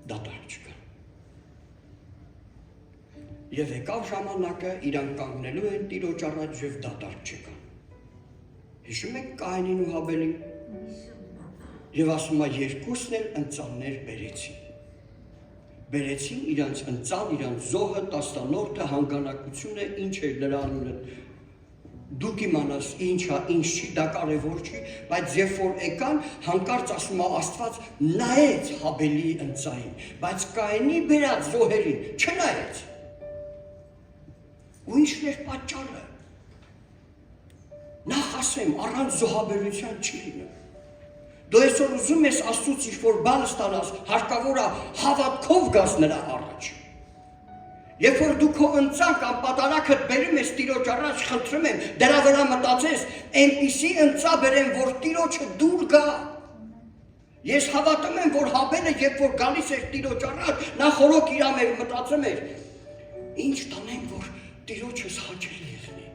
դատարկ չկա։ Եվ եկավ ժամանակը իրանք կանգնելու են Տիրոջ առաջ եւ դատարկ չկա։ Հիշում եք Կայենին ու Հաբելին։ Եվ ասում է երկուսն էլ ընծաններ բերեցին։ Բերեցին իրանց ընծան, իրանց զոհը, տասնորդը, հանգանակությունը, ինչ էր նրա անունը։ Դուք իմանաս ինչա, ինչ չի, դա կարևոր չի, բայց երբ որ եկան, հանկարծ ասում է Աստված նայեց Հաբելի ընծային, բայց Կայենի բերած զոհերին չնայեց։ Ու ինչն էր պատճառը։ Նախ ասեմ, առանց զոհաբերության չի լինում։ Դու այսօր ուզում ես Աստծուց ինչ-որ բան ստանաս, հարկավոր է հավատքով գաս նրա առաջ։ Երբ որ դու քո ընծան կամ պատարագդ բերում ես Տիրոջ առաջ, խնդրում եմ, դրա վրա մտածես, այնպիսի ընծա բերեմ, որ Տիրոջը դուր գա։ Ես հավատում եմ, որ Հաբելը, երբ որ գալիս էր Տիրոջ առաջ, նա խորոք իր մեջ մտածում էր, ինչ տանեմ, որ Տիրոջս հաճելի եղնի։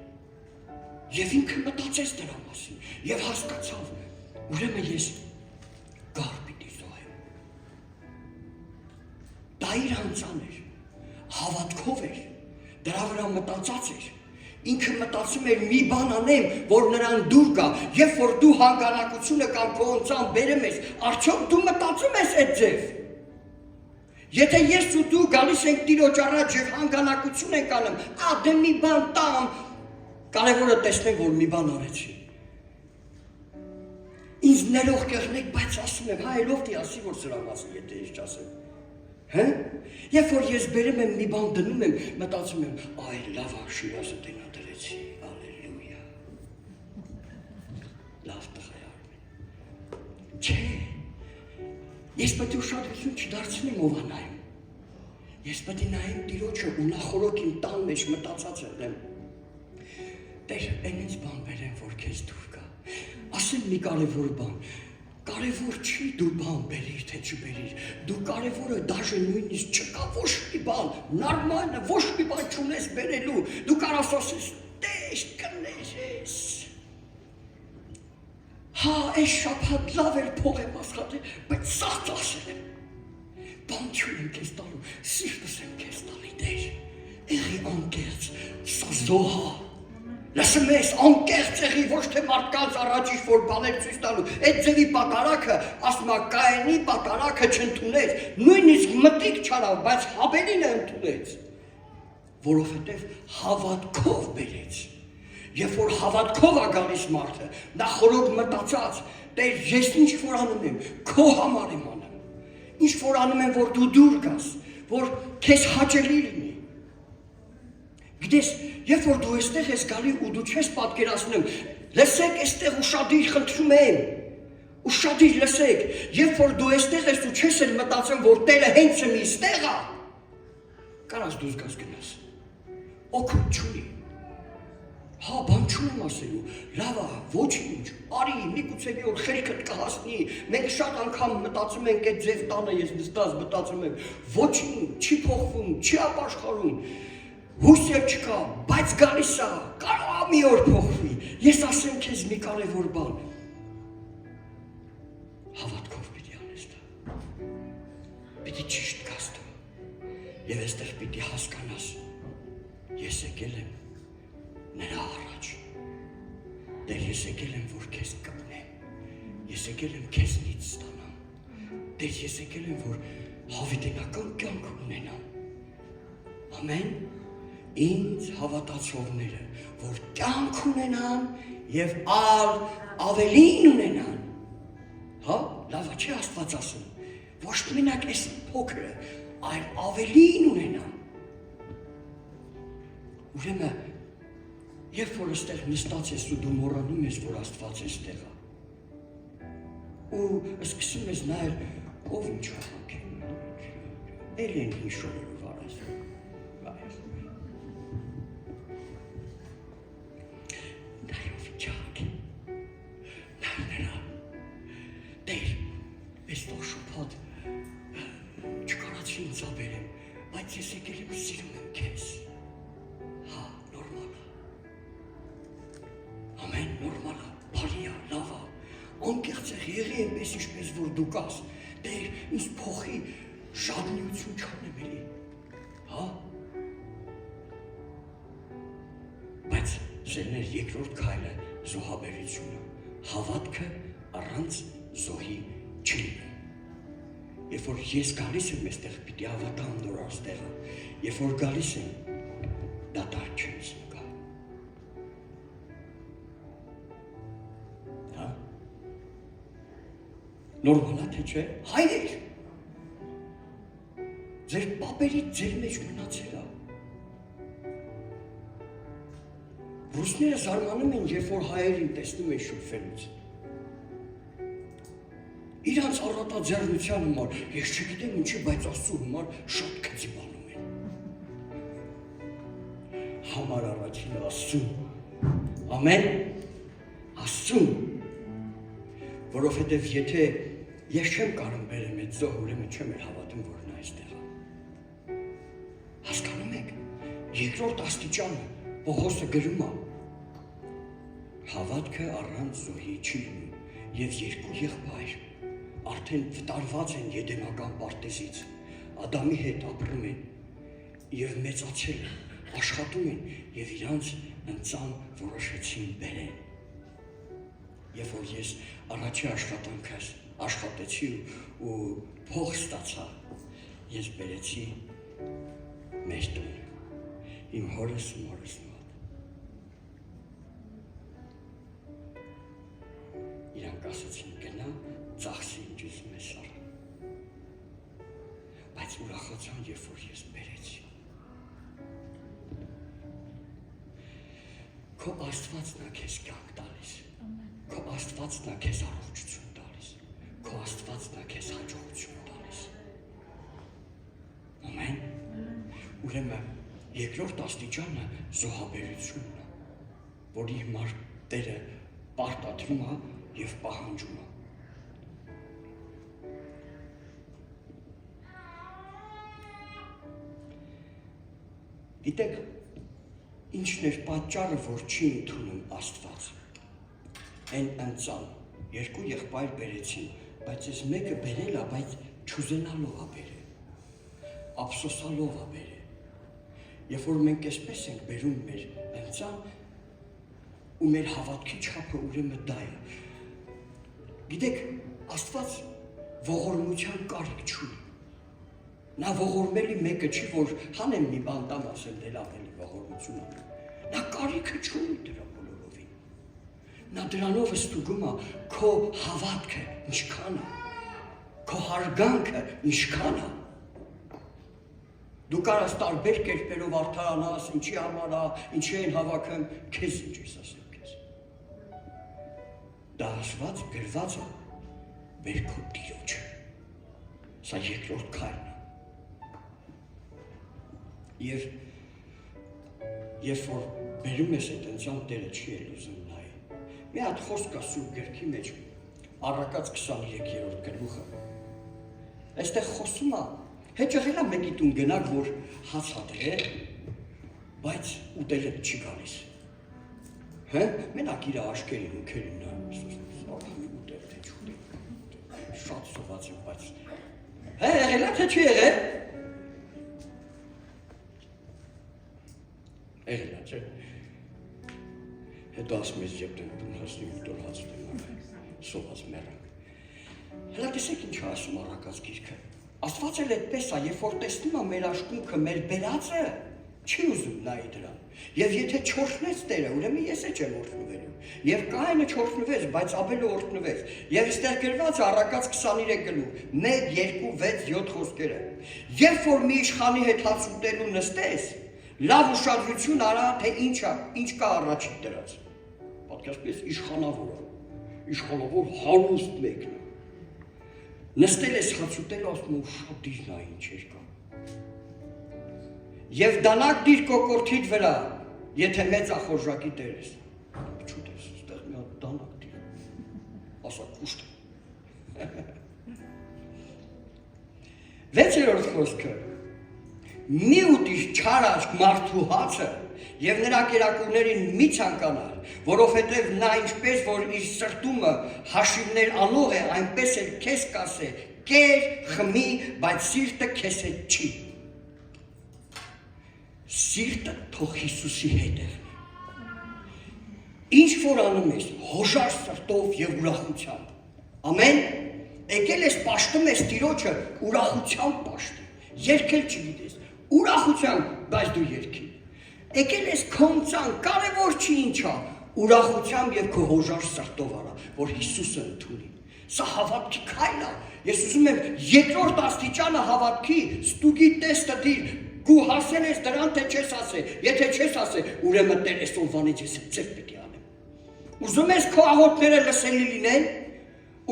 Եվ ինքը մտածեց դրա մասին, եւ հասկացավ, ուրեմն ես գար պիտի զոհեմ։ Դա իր ընծան էր, հավատքով էր, դրա վրա մտածած էր, ինքը մտածում էր մի բան անեմ, որ նրան դուր գա, երբ որ դու հանգանակությունը կամ քո ընծան բերում ես, արդյոք դու մտածում ես այդ ձև։ Եթե ես ու դու գալիս ենք Տիրոջ առաջ եւ հանգանակություն ենք անում, դե մի բան տամ, կարևորը տեսնեմ, որ մի բան արեցի։ Ինձ ներող կեղնեք, բայց ասում եմ, հայերով ասի, որ սրա մասին, եթե ես չասեմ։ Հա? Երբ որ ես բերում եմ մի բան դնում եմ, մտածում եմ, այ լավ է, Շիրազը տենա դրեցի, ալելույա։ Լավ տղա է Արմեն։ Չէ, ես պետք է ուշադրություն չդարձնեմ ով է նայում։ Ես պետք է նայեմ Տիրոջը ու նախորոք իմ տան մեջ մտածած եմ։ Տեր, այնից բան բերեմ, որ քեզ դուր գա։ Ասեմ մի կարևոր բան։ Կարևոր չի դու բան բերիր, թե չբերիր, դու կարևորը դաժե նույնիսկ չկա ոչ մի բան, նորմալ է, ոչ մի բան չունես բերելու, դու կարաս ասես, տես կներես, հա, այս շաբաթ լավ էր փող եմ ասխատել, բայց սաղ ասել եմ, բան չունեմ քեզ տալու, սիրտս եմ քեզ տալի Տեր, եղի անկեղծ, սա զոհա, լսում ես, անկեղծ եղի, ոչ թե մարդկանց առաջ ինչ-որ բաներ ցույց տալու, այդ ձևի պատարագը, ասում է Կայենի պատարագը չընդունեց, նույնիսկ մտիկ չարավ, բայց Հաբելին ընդունեց, որովհետև հավատքով բերեց, երբ որ հավատքով է գալիս մարդը, նա խորոք մտածած, Տեր, ես ինչ-որ անում եմ, քո համար եմ անում, ինչ-որ անում եմ, որ դու դուր գաս, որ քեզ հաճելի լինի։ Գիտես, երբ որ դու այստեղ ես գալի ու դու չես պատկերացնում, լսեք այստեղ ուշադիր խնդրում եմ, ուշադիր լսեք, երբ որ դու այստեղ ես ու չես էլ մտածում, որ Տերը հենց մի ստեղ է, կարաս դու զգաս գնաս, օգուտ չունի, հա, բան չունեմ ասելու, լավ է, ոչինչ, արի, միգուցե մի օր խելքդ կհասնի, մենք շատ անգամ մտածում ենք այդ ձև տանը, ես նստած մտածում եմ, ոչինչ, չի փոխվում, չի ապաշխարում, Հուսեր չկա, բայց գալիս է, կարող է մի օր փոխվի։ Ես ասեմ քեզ մի կարևոր բան։ Հավատքով պիտի անես դա։ Պիտի ճիշտ գաս դու։ Եվ այստեղ պիտի հասկանաս։ Ես եկել եմ նրա առաջ։ Դեր ես եկել եմ, որ քեզ կպնեմ։ Ես եկել եմ քեզնից ստանամ։ Դեր ես եկել եմ, որ հավիտենական կյանք ունենամ։ Ամեն ինձ հավատացողները, որ կյանք ունենան և ավելին ունենան։ Հա, լավա չի Աստված ասում, ոչ մենակ այս փոքրը, այլ ավելին ունենան։ Ուրեմն, երբ որ այստեղ նստած ես ու դու մոռանում ես, որ Աստված այստեղ է, ու սկսում ես նայել, ով ինչ հավաքել, էլ են ինչ շորերով արած։ Նայով իջակ, նայ նրա, դեր, ես տող շոպատ, չկարացի ինձ աբերեմ, բայց ես եկել եմ սիրում եմ քեզ։ Հա, նորմալ է։ Ամեն նորմալ է, բարի է, լավ է, անկեղծեղ եղի այնպես ինչպես որ դու կաս, դեր ինձ փոխի շագնություն չանեմ էլի, հա։ Բայց սերներ երկրորդ քայլը զոհաբերությունը, հավատքը առանց զոհի չի լինի։ Երբ որ ես գալիս եմ այստեղ, պիտի հավատամ նոր աստեղը, երբ որ գալիս եմ, դատարկ չեմ զգա։ Հա։ Նորմալ է թե չէ։ Հայրեր։ Ձեր պապերից ձեր մեջ մնացել է։ Ռուսները զարմանում են, երբ որ հայերին տեսնում են շփվելուց։ Իրանց առատաձեռնության համար, ես չգիտեմ ինչի, բայց Աստծո համար շատ քծի բանում են։ Համար առաջին Աստծուն։ Ամեն։ Աստծուն։ Որովհետև եթե ես չեմ կարող բերեմ այդ զոհ, ուրեմն չեմ էլ հավատում, որ նա այստեղ է։ Հասկանում եք, երկրորդ աստիճանը Պողոսը գրում է, հավատքը առանց զոհի չի լինում, և երկու եղբայր արդեն վտարված են Եդեմական պարտեզից, Ադամի հետ ապրում են և մեծացել են, աշխատում են և իրանց ընծան որոշեցին բերեն։ Երբ որ ես առաջի աշխատանքս աշխատեցի ու փող ստացա, ես բերեցի մեր տուն, իմ հորս ու մորս մոտ։ Իրանք ասեցին գնա, ծախսի ինչ ուզում ես արա։ Բայց ուրախացան, երբ որ ես բերեցի։ Քո Աստվածն է քեզ կյանք տալիս։ Քո Աստվածն է քեզ առողջություն տալիս։ Քո Աստվածն է քեզ հաջողություն տալիս։ Ամեն։ Ուրեմն երկրորդ աստիճանը զոհաբերությունն է, որի համար Տերը պարտադրում է և պահանջում է։ Գիտեք, ինչն էր պատճառը, որ չի ընդունում Աստված։ Այն ընծան, երկու եղբայր բերեցին, բայց ես մեկը բերել է, բայց չուզենալով է բերել, ափսոսալով է բերել։ Երբ որ մենք այսպես ենք բերում մեր ընծան, ու մեր հավատքի չափը ուրեմն դա է։ Գիտեք, Աստված ողորմության կարիք չունի։ Նա ողորմելի մեկը չի, որ հանեմ մի բան տամ ասել դել ավելի ողորմություն անում։ Նա կարիքը չունի դրա բոլորովին։ Նա դրանով ստուգում է քո հավատքը ինչքան է, քո հարգանքը ինչքան է։ Դու կարաս տարբեր կերպերով արդարանաս, ինչի համար է, ինչի են հավաքում, քեզ ինչ ես ասեմ քեզ։ Դա ասված գրված է մեր քո Տիրոջը։ Սա երկրորդ քայլն է։ Եվ երբ որ բերում ես այդ ընծան, Տերը չի էլ ուզում նայ։ Մի հատ խոսք կա Սուրբ գրքի մեջ, Առակաց 23-րդ գլուխը։ Այստեղ խոսում է, հեճեղել է մեկի տուն գնաք, որ հաց հատել, բայց ուտելը չի գալիս։ Հա, մենակ իր աշկերին ու քերին ուտել թե չուտել։ Շատ սոված եմ, բայց հա, եղել է թե չի եղել։ Եղել է, չէ։ Հետո ասում ես երբ դեն հասնի ուտոր հաց դեմ, սոված մեռանք։ Հələ տեսեք ինչ ասում առակած գիրքը։ Աստված էլ այդպես է, երբ որ տեսնում է մեր աշկունքը, մեր բերածը, չի ուզում նայի դրան։ Եվ եթե չորթնեց Տերը, ուրեմն ես էլ չեմ օրհնվելու։ Եվ Կայինը չորթնվեց, բայց Աբելը օրհնվեց։ Եվ այստեղ գրված է առակած 23 գլուխ, 1, 2, 6, 7 խոսքերը։ Երբ որ մի իշխանի հետ հաց ուտելու նստես, լավ ուշադրություն արա, թե ինչ կա առաջին դրած։ Պատկերացրու իշխանավոր հարուստ մեկն է։ Նստել ես հաց ուտելու, ասում ու շատ դիրն է ինչեր կա։ Եվ դանակ դիր կոկորթիդ վրա, եթե մեծ ախորժակի տեր ես։ Չուտես, ստեղ մի հատ դանակ դիր, ասա կուշտ է։ 6-րդ խոսքը, մի ուտիր չար աչք մարդու հացը և նրա կերակուրներին մի ցանկանար, որովհետև նա ինչպես որ իր սրտումը հաշիվներ անող է, այնպես էլ քեզ կասե, կեր, խմի, բայց սիրտը քեզ հետ չի։ Սիրտը թող Հիսուսի հետ է։ Ինչ որ անում ես, հոժար սրտով և ուրախությամբ։ Ամեն, եկել ես պաշտում ես Տիրոջը ուրախությամբ պաշտի, երգել չգիտես, ուրախությամբ, բայց դու երգի։ Եկել ես քոնցան, կարևոր չի ինչա, ուրախությամբ և քո հոժար սրտով արա, որ Հիսուսը ընդունի։ Սա հավատքի քայլ է։ Ես ուզում եմ երկրորդ աստիճանը հավատքի, ստուգի տեստը դիր, Քու հասել ես դրան, թե չես ասել, եթե չես ասել, ուրեմն Տեր այսօրվանից ես ձեր պիտի անեմ։ Ուզում ես քո աղոթքները լսելի լինեն,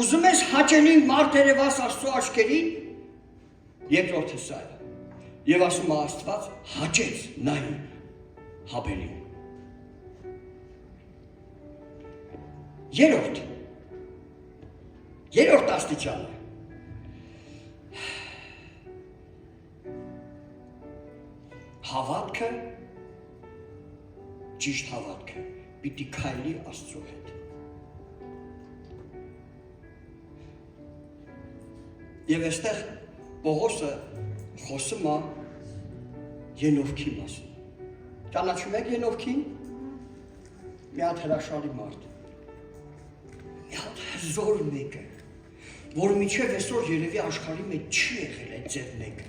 ուզում ես հաճելի մարդ երևաս Աստծո աչքերին, երկրորդը սա է։ Եվ ասում է Աստված հաճեց նայի Հաբելին։ Երրորդ աստիճանը։ Հավատքը, ճիշտ հավատքը, պիտի քայլի Աստծո հետ։ Եվ այստեղ Պողոսը խոսում է Ենովքի մասին։ Ճանաչում եք Ենովքին։ Մի հատ հրաշալի մարդ։ Մի հատ հզոր մեկը, որ մինչև այսօր երևի աշխարհի մեջ չի եղել այդ ձև մեկը։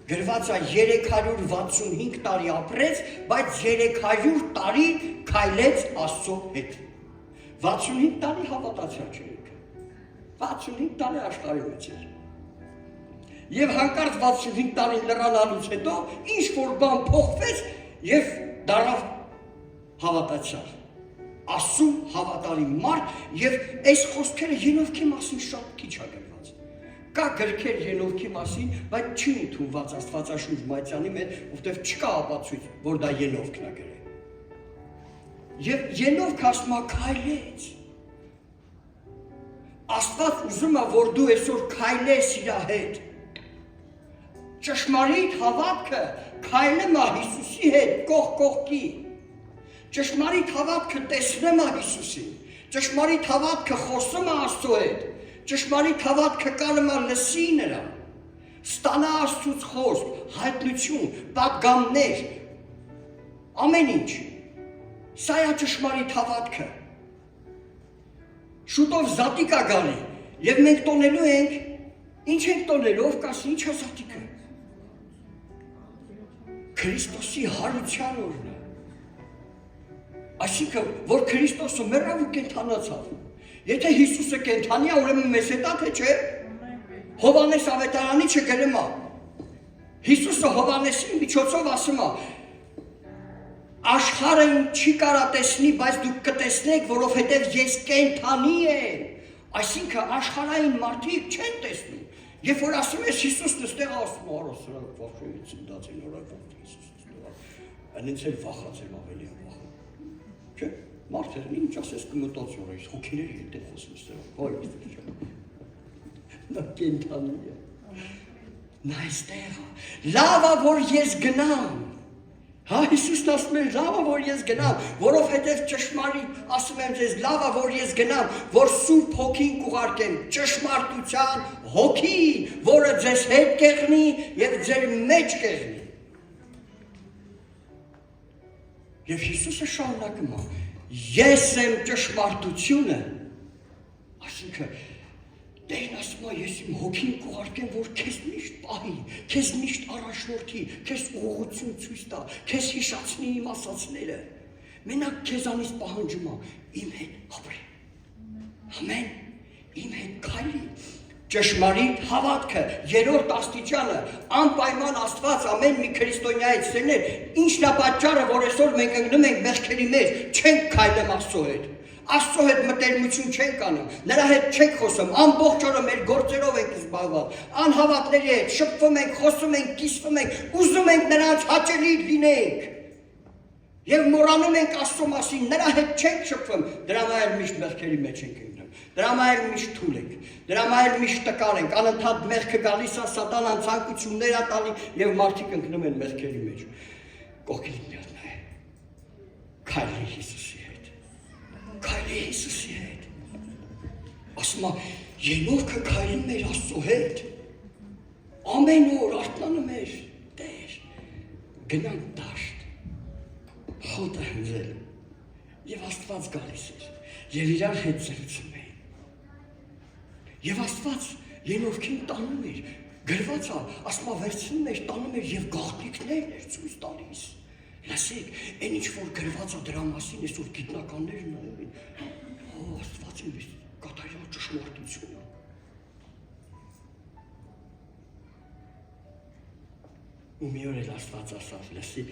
Գրված է 365 տարի ապրեց, բայց 300 տարի քայլեց Աստծո հետ։ 65 տարի հավատացյալ չէ։ 65 տարի աշխարհի մեջ էր։ Եվ հանկարծ 65 տարին լրանալուց հետո ինչ որ բան փոխվեց եւ դառավ հավատացյալ։ Աստծո հավատարիմ մարդ եւ այս խոսքերը Ենովքի մասին շատ քիչ է գրված։ Կա գրքեր Ենովքի մասին, բայց չի ընդունված Աստվածաշունչ Մայթյանի մեջ, որտեղ չկա ապացույց, որ դա Ենովքն է գրել։ Եվ Ենովքը ասում է քայլեց։ Աստված ուզում է, որ դու այսօր քայլես իր հետ։ Ճշմարիտ հավատքը քայլում է Հիսուսի հետ կողք կողքի։ Ճշմարիտ հավատքը տեսնում է Հիսուսին։ Ճշմարիտ հավատքը խոսում է Աստծո հետ։ Ճշմարիտ հավատքը կարում է լսի նրան, ստանա Աստծուց խոսք, հայտնություն, պատգամներ, ամեն ինչ։ Սա է ճշմարիտ հավատքը։ Շուտով զատիկ է գալի, եւ մենք տոնելու ենք, ինչ ենք տոնելու, ով կասի, ինչ է զատիկը։ Քրիստոսի հարության օրն է։ Այսինքն, որ Քրիստոսը մեռավ ու կենդանացավ։ Եթե Հիսուսը կենդանի է, ուրեմն մեզ հետ է, թե չէ։ Հովհաննես ավետարանի չգրում է։ Հիսուսը Հովհաննեսի միջոցով ասում է. աշխարհը չի կարա տեսնի, բայց դուք կտեսնեք, որովհետև ես կենդանի եմ։ Այսինքն աշխարհային մարդիկ չեն տեսնում։ Երբ որ ասում ես Հիսուսն ստեղ ասում է, «Արա սրանք վախեից դած են օրակով Հիսուսը ստեղ»։ Այնից էլ վախացել ավելի վախ։ Չէ՞։ Մարդերն ինչ ասես կմտածի որ այս հոգիների հետ է խոսում ստեղ։ Ոյ, նա կենդանի է։ Նա այստեղ է։ Լավ է, որ ես գնամ։ Հա Հիսուսն ասում է լավ է որ ես գնամ, որովհետև ճշմարիտ ասում եմ ձեզ լավ է որ ես գնամ, որ Սուրբ Հոգին կուղարկեմ, ճշմարտության Հոգին, որը ձեզ հետ կեղնի եւ ձեր մեջ կեղնի։ Եվ Հիսուսը շարունակում է. Ես եմ ճշմարտությունը, այսինքն Տերն ասում է, ես իմ Հոգին կուղարկեմ, որ քեզ միշտ պահի, քեզ միշտ առաջնորդի, քեզ ուղղություն ցույց տա, քեզ հիշացնի իմ ասածները։ Մենակ քեզանից պահանջում է իմ հետ ապրի։ Ամեն, իմ հետ քայլի։ Ճշմարիտ հավատքը, երրորդ աստիճանը, անպայման Աստված ամեն մի քրիստոնյայի ցերներ, ինչն է պատճառը, որ այսօր մենք ընկնում ենք մեղքերի մեջ, չենք քայլում Աստծո հետ։ Աստծո հետ մտերմություն չենք անում, նրա հետ չենք խոսում, ամբողջ օրը մեր գործերով ենք զբաղված, անհավատների հետ շփվում ենք, խոսում ենք, կիսվում ենք, ուզում ենք նրանց հաճելի լինենք։ Եվ մոռանում ենք Աստծո մասին, նրա հետ չենք շփվում, դրա համար միշտ մեղքերի մեջ ենք ընկնում, դրա համար միշտ թույլ ենք, դրա համար միշտ տկար ենք, անընդհատ մեղքը գալիս է, Սատանան ցանկություններ է տալի եւ մարդիկ ընկնում են մեղքերի մեջ։ Կողքին դեռ նայ։ Քայլի Հիսուսի հետ։ Քայլի Հիսուսի հետ։ Ասում է, Ենովքը քայլում էր Աստծո հետ։ Ամեն օր արթնանում էր, Տեր, գնանք դաշտ, խոտը հնձել, եւ Աստված գալիս էր, եւ իրար հետ զրուցում էին։ Եվ Աստված Ենովքին տանում էր, գրված է, ասում է, վերցնում էր, տանում էր եւ գաղտնիքներ էր ցույց տալիս։ Լսեք, այն ինչ որ գրված է դրա մասին, այսօր գիտնականները նայում են, Աստված ինձ կատարյալ ճշմարտություն է։ Ու մի օր էլ Աստված ասավ, լսի,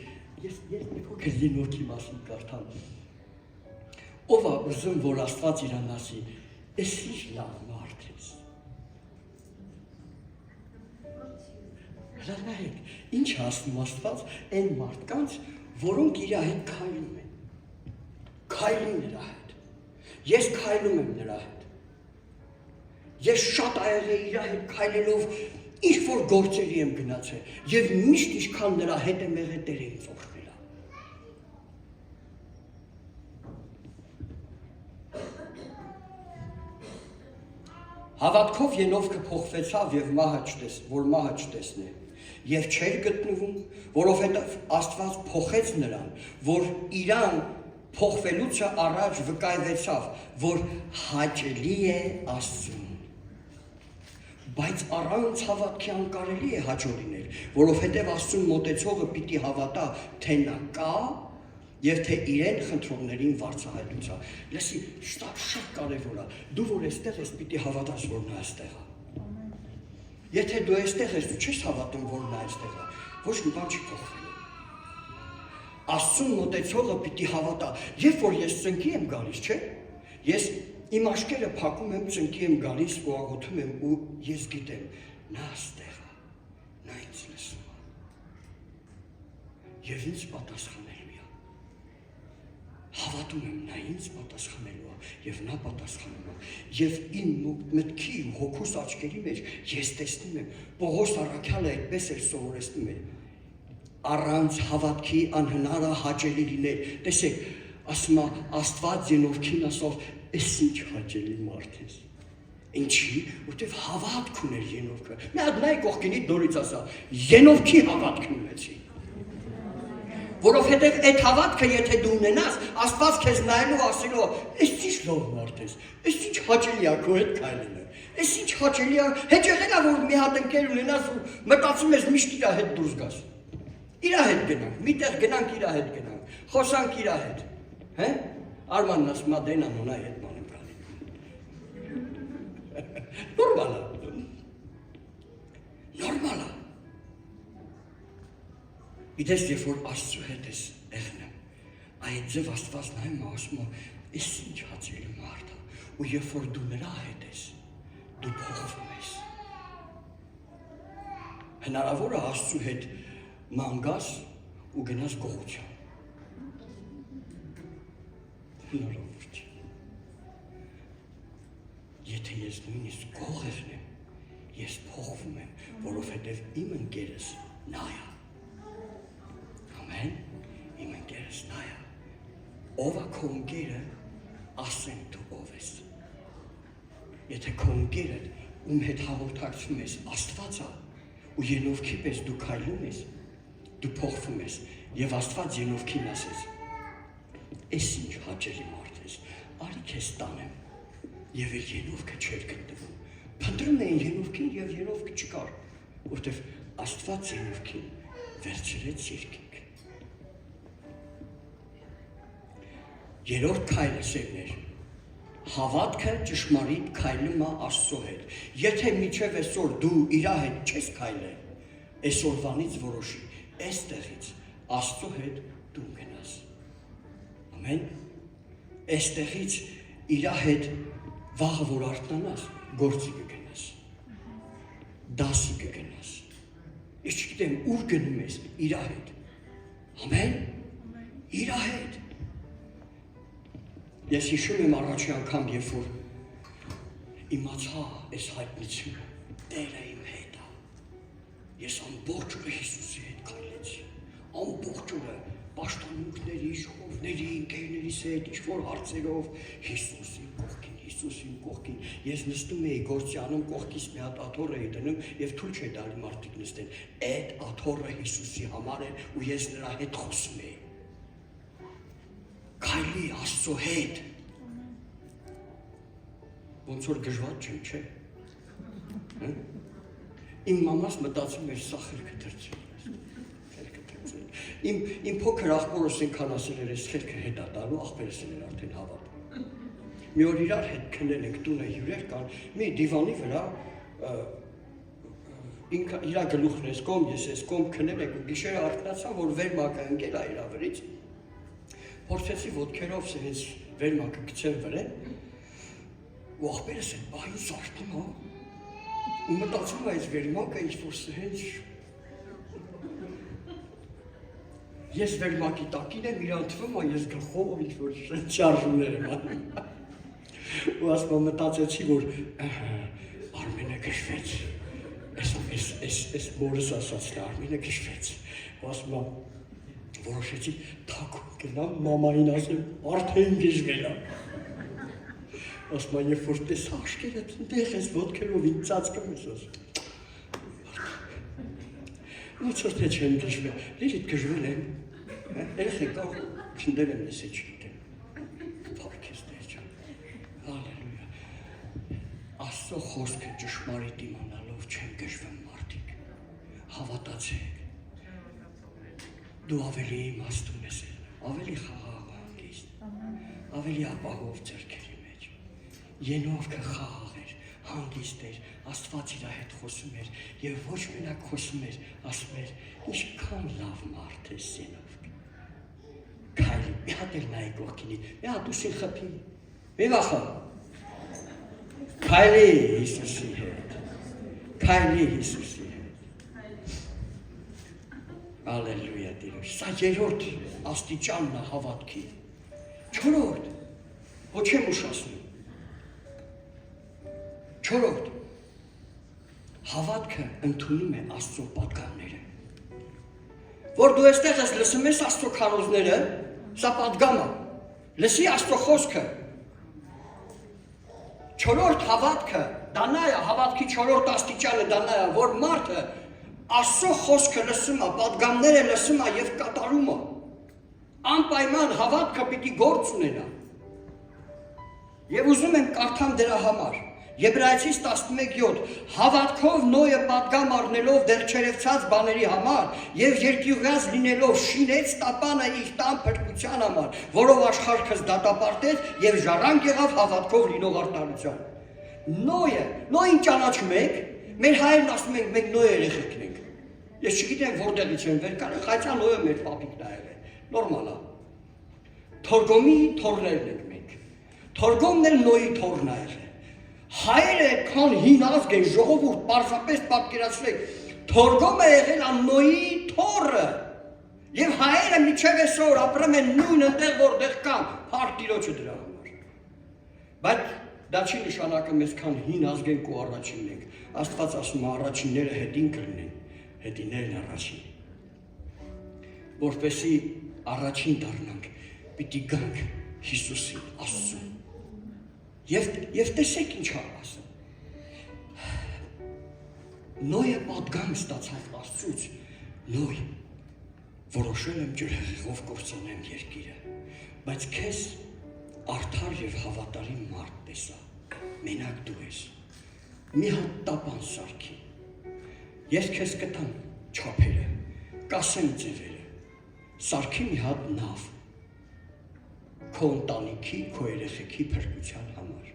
ես մի փոքր Ենովքի մասին կարդամ։ Ով է ուզում, որ Աստված իրան ասի, «Էս ինչ լավ մարդ ես»։ Հրանայեք, ինչ է ասում Աստված այն մարդկանց, որոնք իր հետ քայլում են։ Քայլի նրա հետ։ Ես քայլում եմ նրա հետ։ Ես շատ աղ իր հետ քայլելով ինչ որ գործերի եմ գնացել եւ միշտ ինչքան նրա հետ եմ եղել Տերը ինձ օգնել է։ Հավատքով Ենովքը փոխվեցավ եւ մահը չտեսնե։ Եվ չէր գտնվում, որովհետև Աստված փոխեց նրան, որ իրան փոխվելուց առաջ վկայվեցավ, որ հաճելի է Աստծուն։ Բայց առանց հավատքի անկարելի է հաճո լինել, որովհետև Աստծուն մոտեցողը պիտի հավատա, թե նա կա եւ թե իրեն խնդրողներին վարձահայտությունա։ Լսի, շատ կարևոր է։ Դու որ այստեղ ես, պիտի հավատաս, որ նա այստեղ է։ Եթե դու այստեղ ես, դու չես հավատում, որ նա այստեղ է, ոչ մի բան չի փոխվելու։ Աստծուն մոտեցողը պիտի հավատա, երբ որ ես ծնկի եմ գալիս, չէ՞։ Ես իմ աչքերը փակում եմ, ծնկի եմ գալիս ու աղոթում եմ ու ես գիտեմ, նա այստեղ է, նա ինձ լսում է։ Եվ ինձ պատասխանելու է։ Հավատում եմ, նա ինձ պատասխանելու է եւ նա պատասխանում է։ Եվ իմ մտքի ու հոգուս աչքերի մեջ ես տեսնում եմ, Պողոս առաքյալը այդպես էր սովորեցնում է։ Առանց հավատքի անհնար է հաճելի լինել։ Տեսեք, ասում է Աստված Ենովքին ասավ, «Էս ինչ հաճելի մարդ ես»։ Ինչի՞, որտեվ հավատք ուներ Ենովքը։ Մի հատ նայ կողքինից նորից ասա, Ենովքի հավատքն ունեցի։ Որովհետև այդ հավատքը եթե դու ունենաս, Աստված քեզ նայելու ասելու, «Էս ինչ լավ մարդ ես, էս ինչ հաճելի է քո հետ քայլելը, էս ինչ հաճելի է, հեչեղել է որ մի հատ ընկեր ունենաս ու մտածում ես միշտ իր հետ դուրս գաս։ Իր հետ գնանք, միտեղ գնանք իր հետ գնանք, խոսանք իր հետ, հե՞։ Արմանն ասում է դենա նոնա հետ ման եմ գալի։ Նորմալ է։ Նորմալ է։ Իդես երբ որ Աստծո հետ ես եղնում, այդ ձև Աստված նայում է ասում է, «Էս ինչ հաճելի մարդ է»։ Ու երբ որ դու նրա հետ ես, դու փոխվում ես։ Հնարավոր է Աստծո հետ մանգաս ու գնաս գողության։ Հնարավոր չէ։ Եթե ես նույնիսկ գող եմ, ես փոխվում եմ, որովհետև իմ ընկերս նա է։ Ամեն։ ես նայա, ով է քո ընկերը, ասեն դու ով ես։ Եթե քո ընկերը ում հետ հաղորդակցում ես Աստված է, ու ենովքի պես դու քայլում ես, դու փոխվում ես, եւ Աստված ենովքին ասես. «Էս ինչ հաճելի մարդ ես, արի քեզ տանեմ»։ Եվ էլ ենովքը չէր գտնվում։ Փնտրում էին ենովքին եւ ենովքը չկար, որտեվ Աստված ենովքին վերցրեց երկինք։ Երրորդ քայլը սերներ։ Հավատքը ճշմարիտ քայլում է Աստծո հետ։ Եթե միջև այսօր դու իր հետ չես քայլել, այսօրվանից որոշի, այստեղից Աստծո հետ դու գնաս։ Ամեն։ Այստեղից իր հետ վաղը որ արթնանաս, գործի կգնաս։ Դասի կգնաս։ Ես չգիտեմ ուր գնում ես իր հետ։ Ամեն։ Իր հետ։ Ես հիշում եմ առաջի անգամ, երբ որ իմացա այս հայտնությունը, Տերը իմ հետ է։ Ես ամբողջ օրը Հիսուսի հետ քայլեցի։ Ամբողջ օրը պաշտամունքների, ժողովների, ընկերներիս հետ, ինչ-որ հարցերով Հիսուսին կողքին։ Ես նստում էի գործյանում կողքից մի հատ աթոռ էի դնում եւ թույլ չէի տալի մարդիկ նստեն։ Այդ աթոռը Հիսուսի համար էր ու ես նրա հետ խոսում էի։ Քայլի Աստծո հետ։ Ոնց որ գժվատ չեմ, չէ՞։ Իմ մամաս մտածում էր սա խելքը դրծել։ Իմ փոքր աղբորս ինքան ասել էր, այս խելքը հետա տալու, աղբերս էլ էր արդեն հավատում։ Մի օր իրար հետ քնել ենք տունը հյուրեր կան, մի դիվանի վրա ինքը իր գլուխն էս կողմ, ես էս կողմ քնել ենք ու գիշերը արթնացա, որ վերմակը ընկել է իր վրից։ Փորձեցի ոտքերով սենց վերմակը գցեմ վրան ու աղբերս այդ բային սարթում հա ու մտածում այս վերմակը ինչ-որ սենց ես վերմակի տակին եմ իրան թվում է ես գլխով ինչ-որ շարժումներ եմ անում ու ասում մտածեցի, որ Արմենը գշվեց այս մորս ասացն Արմենը գշվեց ու ասում որոշեցի թաքուն գնամ մամային ասեմ արդեն գժվել է ասում երբ որ տեսա աշկերդ ընդեղ ես ոտքերով ինձ ծածկում ես ասում ոնց որ թե չեմ գժվել լիրիդ գժվել եմ երեխեք կարող չնդել եմ ես չգիտեմ փառք ես Տեր ջան հալելույա Աստծո խոսքը ճշմարիտ իմանալով չեն գժվում մարդիկ հավատացեք դու ավելի իմաստուն ես ավելի խաղաղ հանգիստ ավելի ապահով ձեռքերի մեջ ենովքը խաղաղ էր հանգիստ էր Աստված իր հետ խոսում էր եւ ոչ մենակ խոսում էր ասում էր ինչքան լավ մարդ ես ենովք քայլի մի հատ էլ նայ կողքինի մի հատ ուսին խփի մի վախա քայլի Հիսուսի հետ Ալելույա Տիրոջ սա երրորդ աստիճանն է հավատքի չորրորդ ոչ եմ ուշացնում չորրորդ հավատքը ընդունում է Աստծո պատգամները որ դու այստեղ ես լսում ես Աստծո քարոզները սա պատգամ է լսի Աստծո խոսքը չորրորդ հավատքը դա նա է հավատքի չորրորդ աստիճանը դա նա է որ մարդը Աստծո խոսքը լսում է պատգամները լսում է եւ կատարում է անպայման հավատքը պիտի գործ ունենա եւ ուզում եմ կարդամ դրա համար Եբրայեցիս 11:7 Հավատքով Նոյը պատգամ առնելով դեռ չերևցած բաների համար եւ երկյուղած լինելով շինեց տապանը իր տան փրկության համար, որով աշխարհքս դատապարտեց եւ ժառանգ եղավ հավատքով լինող արտահայտության։ Նոյին ճանաչում եք, մեր հայերն ասում ենք մենք Նոյ երեխեքն ենք։ Ես չգիտեմ որտեղից են վեր կան, խայցա Նոյը մեր պապիկն է եղել։ Նորմալ է։ Թորգոմի թորներն ենք մենք։ Թորգոմն էլ Նոյի թորն է եղել։ Հայերը քան հին ազգ են ժողովուրդ պարզապես պատկերացրեք Թորգոմը եղել Նոյի թոռը եւ հայերը միջև այսօր ապրում են նույն այնտեղ որտեղ կան փառք Տիրոջը դրա համար բայց դա չի նշանակում ես քան հին ազգ ենք ու առաջինն ենք Աստված ասում է առաջինները հետին կլինեն հետիներն առաջին որպեսզի առաջին դառնանք, պիտի գանք Հիսուսին, Աստծուն։ Եվ տեսեք ինչ ասում։ Նոյը պատգամ ստացավ Աստծուց, Նոյ, որոշել եմ ջրհեղեղով կործանեմ երկիրը, բայց քեզ արդար եւ հավատարիմ մարդ տեսա, մենակ դու ես, մի հատ տապան սարքի, ես քեզ կտամ չափերը, կասեմ ձևերը, սարքի մի հատ նավ, քո ընտանիքի, քո երեխեքի փրկության համար,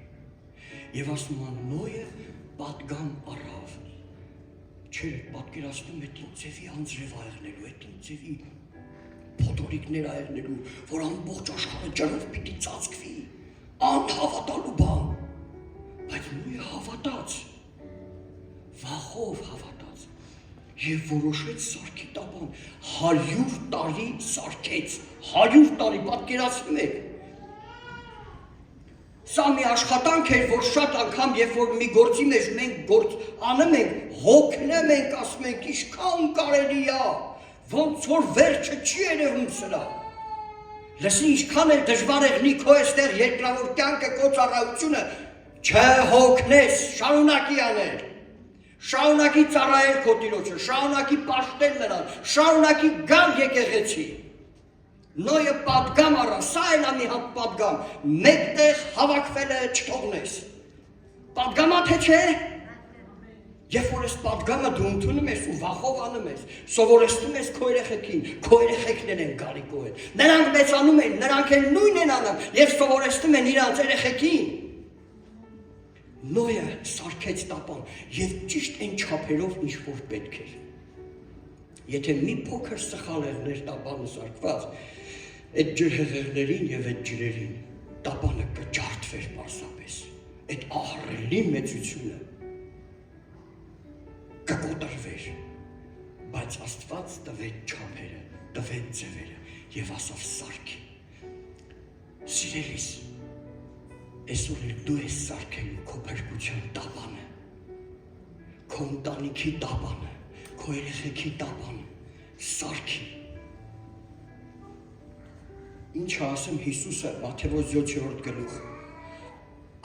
եւ ասում են Նոյը պատգամ առավ, չէ, պատկերացնում է իմ ձևի անձրև այեղնելու, իմ ձևի փոթորիկներ այեղնելու, որ ամբողջ աշխարհը ջրով պիտի ծածկվի, անհավատալու բան, բայց Նոյը հավատաց, վախով հավատաց, եւ որոշեց սարքի տապան, 100 տարի սարքեց, 100 տարի, պատկերացնում եք, սա մի աշխատանք էր, որ շատ անգամ, երբ որ մի գործի մեջ մենք գործ անում ենք, հոգնում ենք, ասում ենք, ինչքան կարելի է, ոնց որ վերջը չի երևում սրա։ Լսի, ինչքան էլ դժվար եղնի քո այստեղ երկրավոր կյանքը, քո ծառայությունը, չհոգնես, շարունակի անել։ Շարունակի ծառայել քո Տիրոջը, շարունակի պաշտել նրան, շարունակի գալ եկեղեցի։ Նոյը պատգամ առավ, սա էլ է մի հատ պատգամ, մեկտեղ հավաքվել է չթողնես։ Պատգամա թե չէ։ Երբ որ ես պատգամը դու ընդունում ես ու վախով անում ես, սովորեցնում ես քո երեխեքին, քո երեխեքներ են գալի քո հետ։ Նրանք մեծանում են, նրանք էլ նույնն են անում, եւ սովորեցնում են իրանց երեխեքին։ Նոյը սարքեց տապան եւ ճիշտ այն չափերով ինչ որ պետք էր։ Եթե մի փոքր սխալ եղներ տապանը սարքված, այդ ջրհեղեղներին եւ այդ ջրերին տապանը կջարդվեր պարզապես, այդ ահռելի մեծությունը կկոտրվեր, բայց Աստված տվեց չափերը, տվեց ձևերը եւ ասավ սարքի։ Սիրելիս, այսօր դու ես սարքելու քո փրկության տապանը, քո ընտանիքի տապանը, քո երեխեքի տապանը, սարքի։ Ինչ ասեմ Հիսուսը Մատթեոս 7-րդ գլուխ։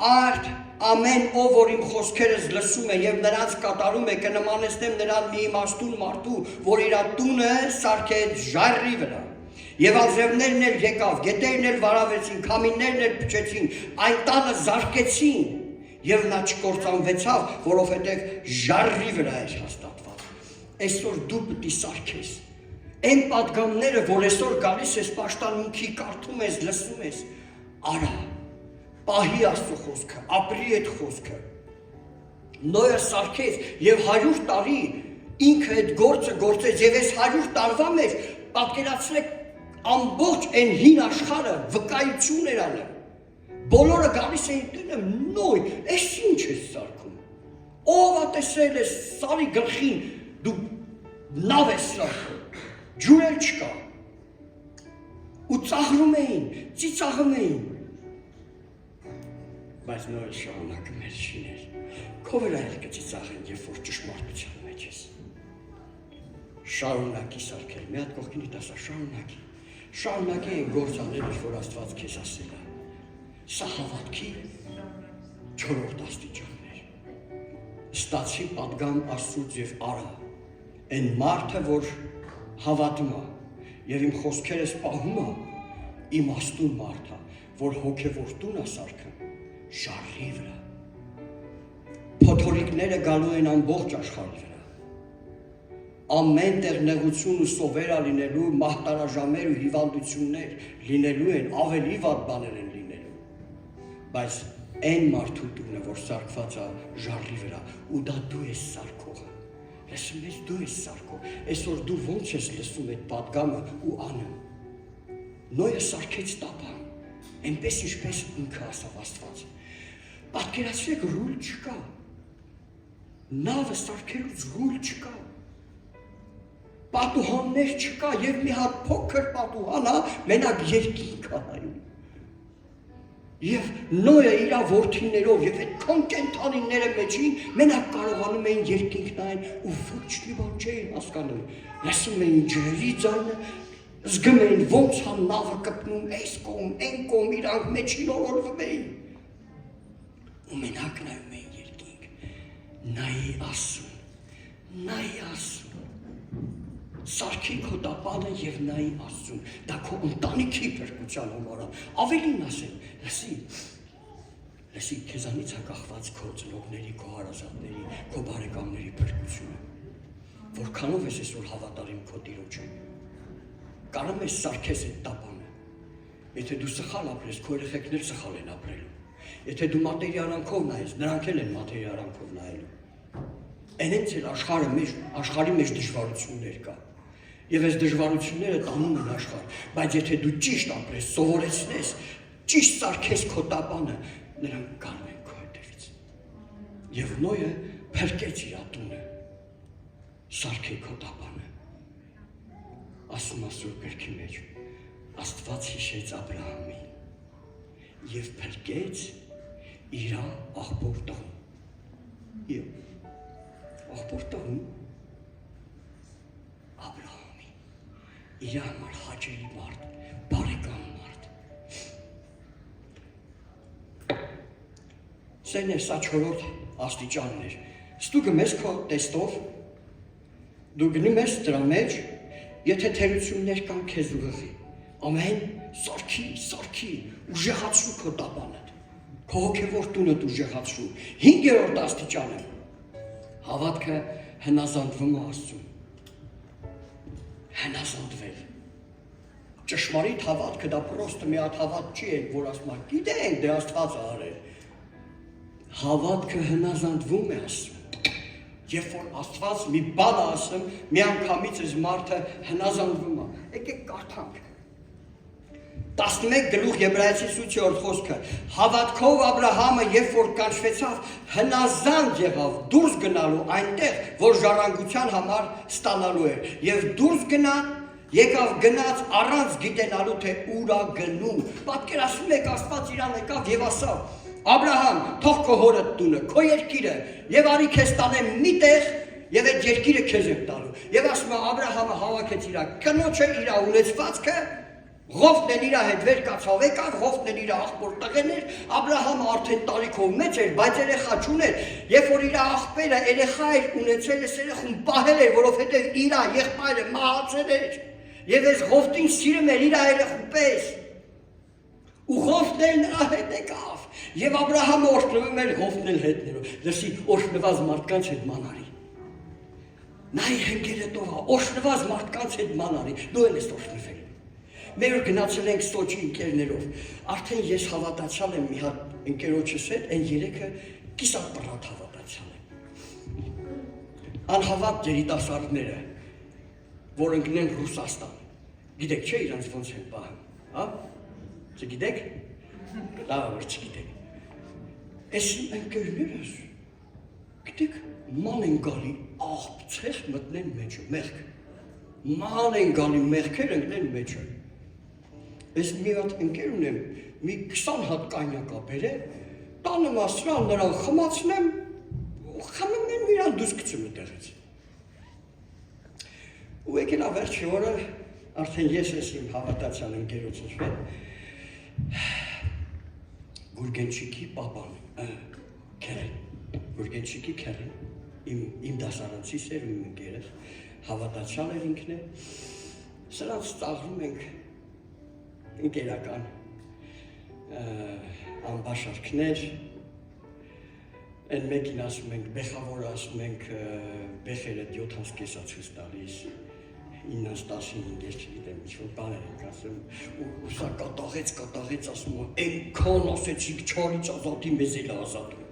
Արդ ամեն ով որ իմ խոսքերս լսում է եւ նրանց կատարում է, կնմանեցնեմ նրան մի իմաստուն մարդու, որ իր տունը սարքեց ժայռի վրա։ Եվ ալզևներն էլ եկավ, գետերն էլ վարավեցին, քամիներն էլ փչեցին, այն տանը զարկեցին, եւ նա չկործանվեցավ, որովհետեւ ժայռի վրա էր հաստատված։ Այսօր դու պետք է սարքես։ Այն պատգամները, որ այսօր գալիս ես պաշտամունքի կարդում ես, լսում ես, արա, պահի Աստծո խոսքը, ապրի այդ խոսքը։ Նոյը սարքեց եւ 100 տարի ինքը այդ գործը գործեց եւ այս 100 տարվա մեջ պատկերացրեք ամբողջ այն հին աշխարհը վկայություն էր անում։ Բոլորը գալիս էին տենը Նոյ, այս ինչ է սարքում։ Ով է տեսել է սարի գլխին դու նավ ես սարքում։ Ջուրել չկա, ու ծաղրում էին, ծիծաղում էին, բայց Նոյը շարունակում էր շիներ, քո վրա էլ կծիծաղեն, երբ որ ճշմարտության մեջ ես, շարունակի սարքել, մի հատ կողքինիդ ասա, շարունակի այն գործ անել, որ Աստված քեզ ասել է, սա հավատքի 4-րդ աստիճանն էր, ստացի պատգամ Աստծուց եւ արա, այն մարդը, որ հավատում է եւ իմ խոսքերս պահում է, իմաստուն մարդ է, որ հոգեվոր տուն է սարքում, ժայռի վրա։ Փոթորիկները գալու են ամբողջ աշխարհի վրա։ Ամեն տեղ նեղություն ու սովեր լինելու, մահտարաժամեր ու հիվանդություններ լինելու են, ավելի վատ բաներ են լինելու։ Բայց այն մարդու տունը, որ սարքված է ժայռի վրա, ու դա դու ես սարքողը։ Լսում ես դու ես սարքող, այսօր դու ոնց ես լսում այդ պատգամը ու անում։ Նոյը սարքեց տապան, այնպես ինչպես ինքը ասավ Աստված։ Պատկերացրեք ռուլ չկա, նավը սարքելուց ռուլ չկա, պատուհաններ չկա եւ մի հատ փոքր պատուհան է, մենակ երկինք է նայում։ Եվ Նոյը իր որդիներով եւ այդ կենթանիները մեջին մենակ կարողանում էին երկինք նայեն ու ոչ մի բան չէին հասկանում։ Լսում էին ջրերի ձայնը, զգում էին ոնց հա նավը կպնում այս կողմ, այն կողմ իրանք մեջին օրորվում էին։ Ու մենակ նայում էին երկինք, նայի Աստծուն, սարքի քո տապանը և նայի Աստծուն, դա քո ընտանիքի փրկության համար, ավելին ասեմ, լսի, քեզանից է կախված քո ծնողների, քո հարազատների, քո բարեկամների փրկությունը, որքանով ես այսօր հավատարիմ քո Տիրոջը, կարում ես սարքես այդ տապանը, եթե դու սխալ ապրես, քո երեխեքներ սխալ են ապրելու, եթե դու մատերիարանքով նայես, նրանք էլ են մատերիարանքով նայելու, այնենց էլ աշխարհի մեջ դժվարություններ կա, և այս դժվարությունները տանում են աշխարհ, բայց եթե դու ճիշտ ապրես, սովորեցնես, ճիշտ սարքես քո տապանը, նրանք գալու են քո հետևից։ Եվ Նոյը փրկեց իր տունը, սարքե քո տապանը։ Ասում Աստծո գրքի մեջ, Աստված հիշեց Աբրահամին և փրկեց իր աղբոր տղուն։ Աղբոր տղուն Աբրահամին, իր համար հաճելի մարդ, բարեկամ մարդ։ Սեն է սա չորրորդ աստիճանն էր։ Ստու գմես քո տեստով, դու գնում ես դրա մեջ, եթե թերություններ կան քեզ ուղղի, ամեն սարքի, ուժեղացրու քո տապանդ, քո հոգևոր տունդ ուժեղացրու։ 5-րդ աստիճանը, հավատքը հնազանդվում է Աստծուն։ Հնազանդվել։ Ճշմարիտ հավատքը դա պրոստը մի հատ հավատ չի եք, որ ասում է, գիտենք, դե Աստված է արել։ Հավատքը հնազանդվում է Աստծուն։ Երբ որ Աստված մի բան ասում, միանգամից այս մարդը հնազանդվում է։ Եկեք կարդանք։ 11 գլուխ Եբրայեցիս 8-րդ խոսքը, հավատքով Աբրահամը, երբ որ կանչվեցավ, հնազանդ եղավ դուրս գնալու այնտեղ, որ ժառանգության համար ստանալու էր, և դուրս գնաց առանց գիտենալու, թե ուր է գնում։ Պատկերացնում եք, Աստված իրան եկավ և ասավ. Աբրահամ, թող քո հորդ տունը, քո երկիրը, և արի քեզ տանեմ մի տեղ, և այդ երկիրը քեզ եմ տալու։ Եվ ասում է, Աբրահամը հավաքեց իր կնոջը, իր ունեցվածքը, Ղովտն էլ իր հետ վեր կացավ եկավ, Ղովտն էլ իր աղբոր տղեն էր, Աբրահամը արդեն տարիքով մեծ էր, բայց երեխա չուներ, երբ որ իր աղբերը երեխա էր ունեցել, այս երեխուն պահել էր, որովհետև իր եղբայրը մահացել էր, և այս Ղովտին սիրում էր իր երեխու պես, ու Ղովտն էլ նրա հետ եկավ, և Աբրահամը օրհնվում էր Ղովտն էլ հետներով, լսի, օրհնված մարդկանց հետ մանարի, նայի հնգերետով, օրհնված մարդկանց հետ մանարի, դու էլ ես օրհնվել։ Մեր օր գնացել ենք Սոչի ընկերներով, արդեն ես հավատացյալ եմ մի հատ ընկերոջս հետ, այն երեքը կիսատ պռատ հավատացյալ եմ։ Անհավատ երիտասարդները, որ ընկնեն Ռուսաստան, գիտեք չէ իրանց ոնց են պահում, հա? Չգիտեք? Լավ որ չգիտեք։ Այս ընկերներս, գիտեք, ման են գալի աղբցեղ մտնեն մեջը, մեղք։ Ման են գալի մեղքեր ընկնեն մեջը։ Ես մի հատ ընկեր ունեմ, մի 20 հատ կայնակա բերեմ, տանը ասրան նրան խմացնեմ, խմում են իրան դուրս գցում այդտեղից։ Ու եկել վերջի օրը, արդեն ես ես իմ հավատացյալ ընկերոջս հետ, Գուրգենչիկի պապան, Գուրգենչիկի քերին, իմ դասարանցիս էր իմ ընկերս, հավատացյալ էր ինքն է, սրանց ծաղրում ենք ընկերական անբաշարքներ, են մեկին ասում ենք, բեխավորը ասում ենք, բեխերը 7 կեսա ցույց տալիս, 9-15 չգիտեմ, ինչ-որ բաներ ենք ասում, ու սա կատաղեց, ասում եմ, այնքան ասեցիք չարից ազատի մեզ էլ ազատում։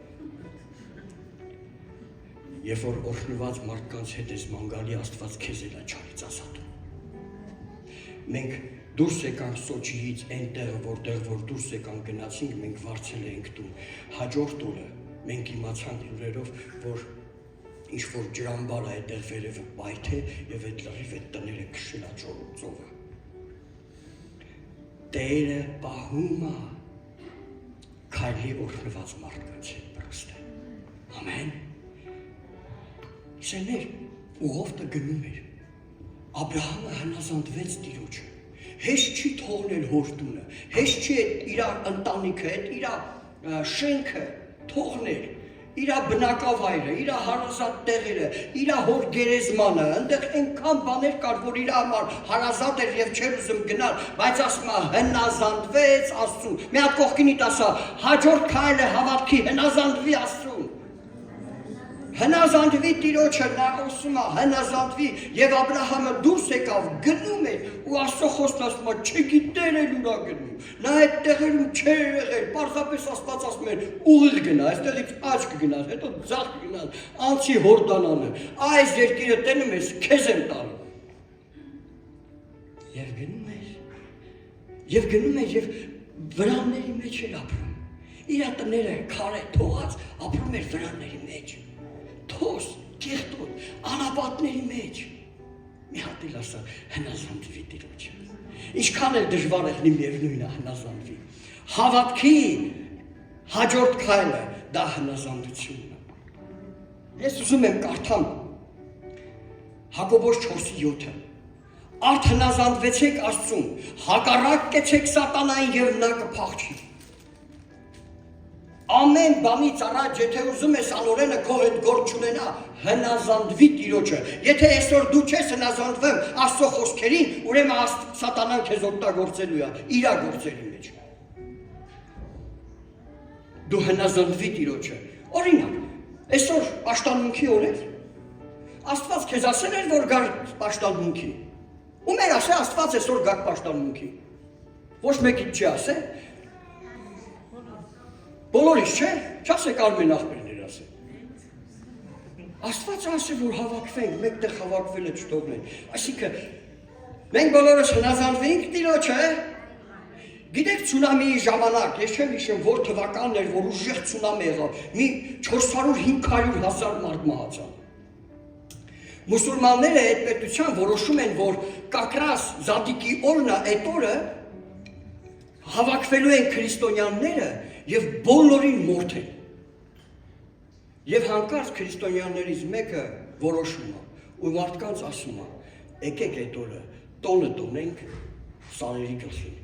Երբ որ օրհնված մարդկանց հետ ես մանգալի, Աստված քեզ էլ է չարից ազատում։ Մենք դուրս եկանք Սոչիից, այնտեղ, որտեղ որ դուրս եկանք գնացինք, մենք վարձել ենք տուն։ Հաջորդ օրը մենք իմացանք լուրերով, որ ինչ-որ ջրամբար է այդտեղ վերևը պայթ է և այդ լրիվ այդ տները քշել է ծովը։ Տերը պահում է քայլի օրհնված մարդկանց հետ պրոստ է։ Ամեն։ Սեներ, ու Ղովտը գնում էր։ Աբրահամը հնազանդվեց Տիրոջը։ հեշտ չի թողնել հոր տունը, հեշտ չի իր ընտանիքը, իր շենքը թողնել, իր բնակավայրը, իր հարազատ տեղերը, իր հոր գերեզմանը, այնտեղ այնքան բաներ կար, որ իր համար հարազատ էր եւ չէր ուզում գնալ, բայց ասում է հնազանդվեց Աստծուն։ Մի հատ կողքինիդ ասա, հաջորդ քայլը հավատքի հնազանդվի Աստծուն։ Հնազանդվի Տիրոջը, նա ասում է հնազանդվի, եւ Աբրահամը դուրս եկավ, գնում էր ու Աստծո խոսքն ասում է չգիտեր էլ ուրա գնում։ Նա այդ տեղերում չէր եղել, պարզապես Աստված ասում էր ուղիղ գնա, այստեղից աչք գնաս, հետո ձախ գնաս, անցի Հորդանանը, այս երկիրը տենում ես, քեզ եմ տալու։ Եվ գնում էր եւ վրանների մեջ էր ապրում։ Իր տները քարե թողած ապրում էր վրանների մեջ։ Թոս, կեղտոտ, անապատների մեջ։ Մի հատ էլ ասա, հնազանդվի Տիրոջը։ Ինչքան էլ դժվար է միևնույնն է հնազանդվի։ Հավատքի հաջորդ քայլը դա հնազանդությունն է։ Ես ուզում եմ կարդամ Հակոբոս 4:7-ը։ Արդ հնազանդվեցեք Աստծուն, հակառակ կեցեք սատանային եւ նա կփախչի։ Ամեն բանից առաջ, եթե ուզում ես անօրենը քո հետ գործ չունենա, հնազանդվի Տիրոջը։ Եթե այսօր դու չես հնազանդվում Աստծո խոսքերին, ուրեմն սատանան քեզ օգտագործելու է իր գործերի մեջ։ Դու հնազանդվի Տիրոջը։ Օրինակ, այսօր պաշտամունքի օր է։ Աստված քեզ ասել էր, որ գար պաշտամունքի։ Ու մեր ասե Աստված այսօր գար պաշտամունքի։ Ոչ մեկին չի ասել։ Բոլորից չէ, չասեք Արմեն ախպերներ ասել։ Աստված ասել, որ հավաքվենք, մեկտեղ հավաքվելը չթողնենք։ Այսինքն, մենք բոլորս հնազանդվենք Տիրոջը։ Գիտեք ցունամիի ժամանակ, ես չեմ հիշում, որ թվականն էր, որ ուժեղ ցունամի եղավ, մի 400-500 հազար մարդ մահացավ։ Մուսուլմանները այդ պետության որոշում են, որ կակրաս Զադիկի օրն է, այդ օրը հավաքվելու են քրիստոնյաները եւ բոլորին մորթել։ Եվ հանկարծ քրիստոնյաներից մեկը որոշում է ու մարդկանց ասում է. եկեք այդ օրը տոնը տոնենք սարերի գլխին։